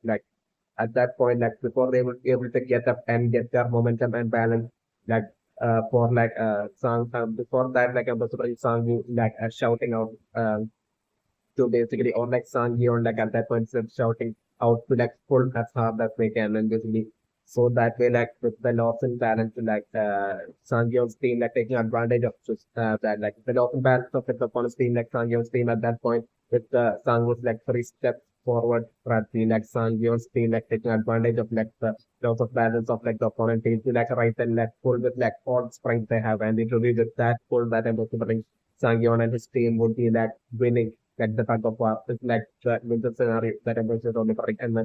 at that point before they would be able to get up and get their momentum and balance for song before that I'm also bring song shouting out to basically or Sangi or at that point instead shouting out to pull as hard as they can and basically so that way with the loss in balance Sangyeon's team taking advantage of just that the loss in balance of the opponent's team Sangyeon's team at that point with Sangwoo's three steps forward strategy Sangyeon's team taking advantage of the loss of balance of the opponent team to right and pull with all strength they have and it will be with that pull that I'm considering Sangyeon and his team would be winning the tug of war. It's the scenario that I'm considering and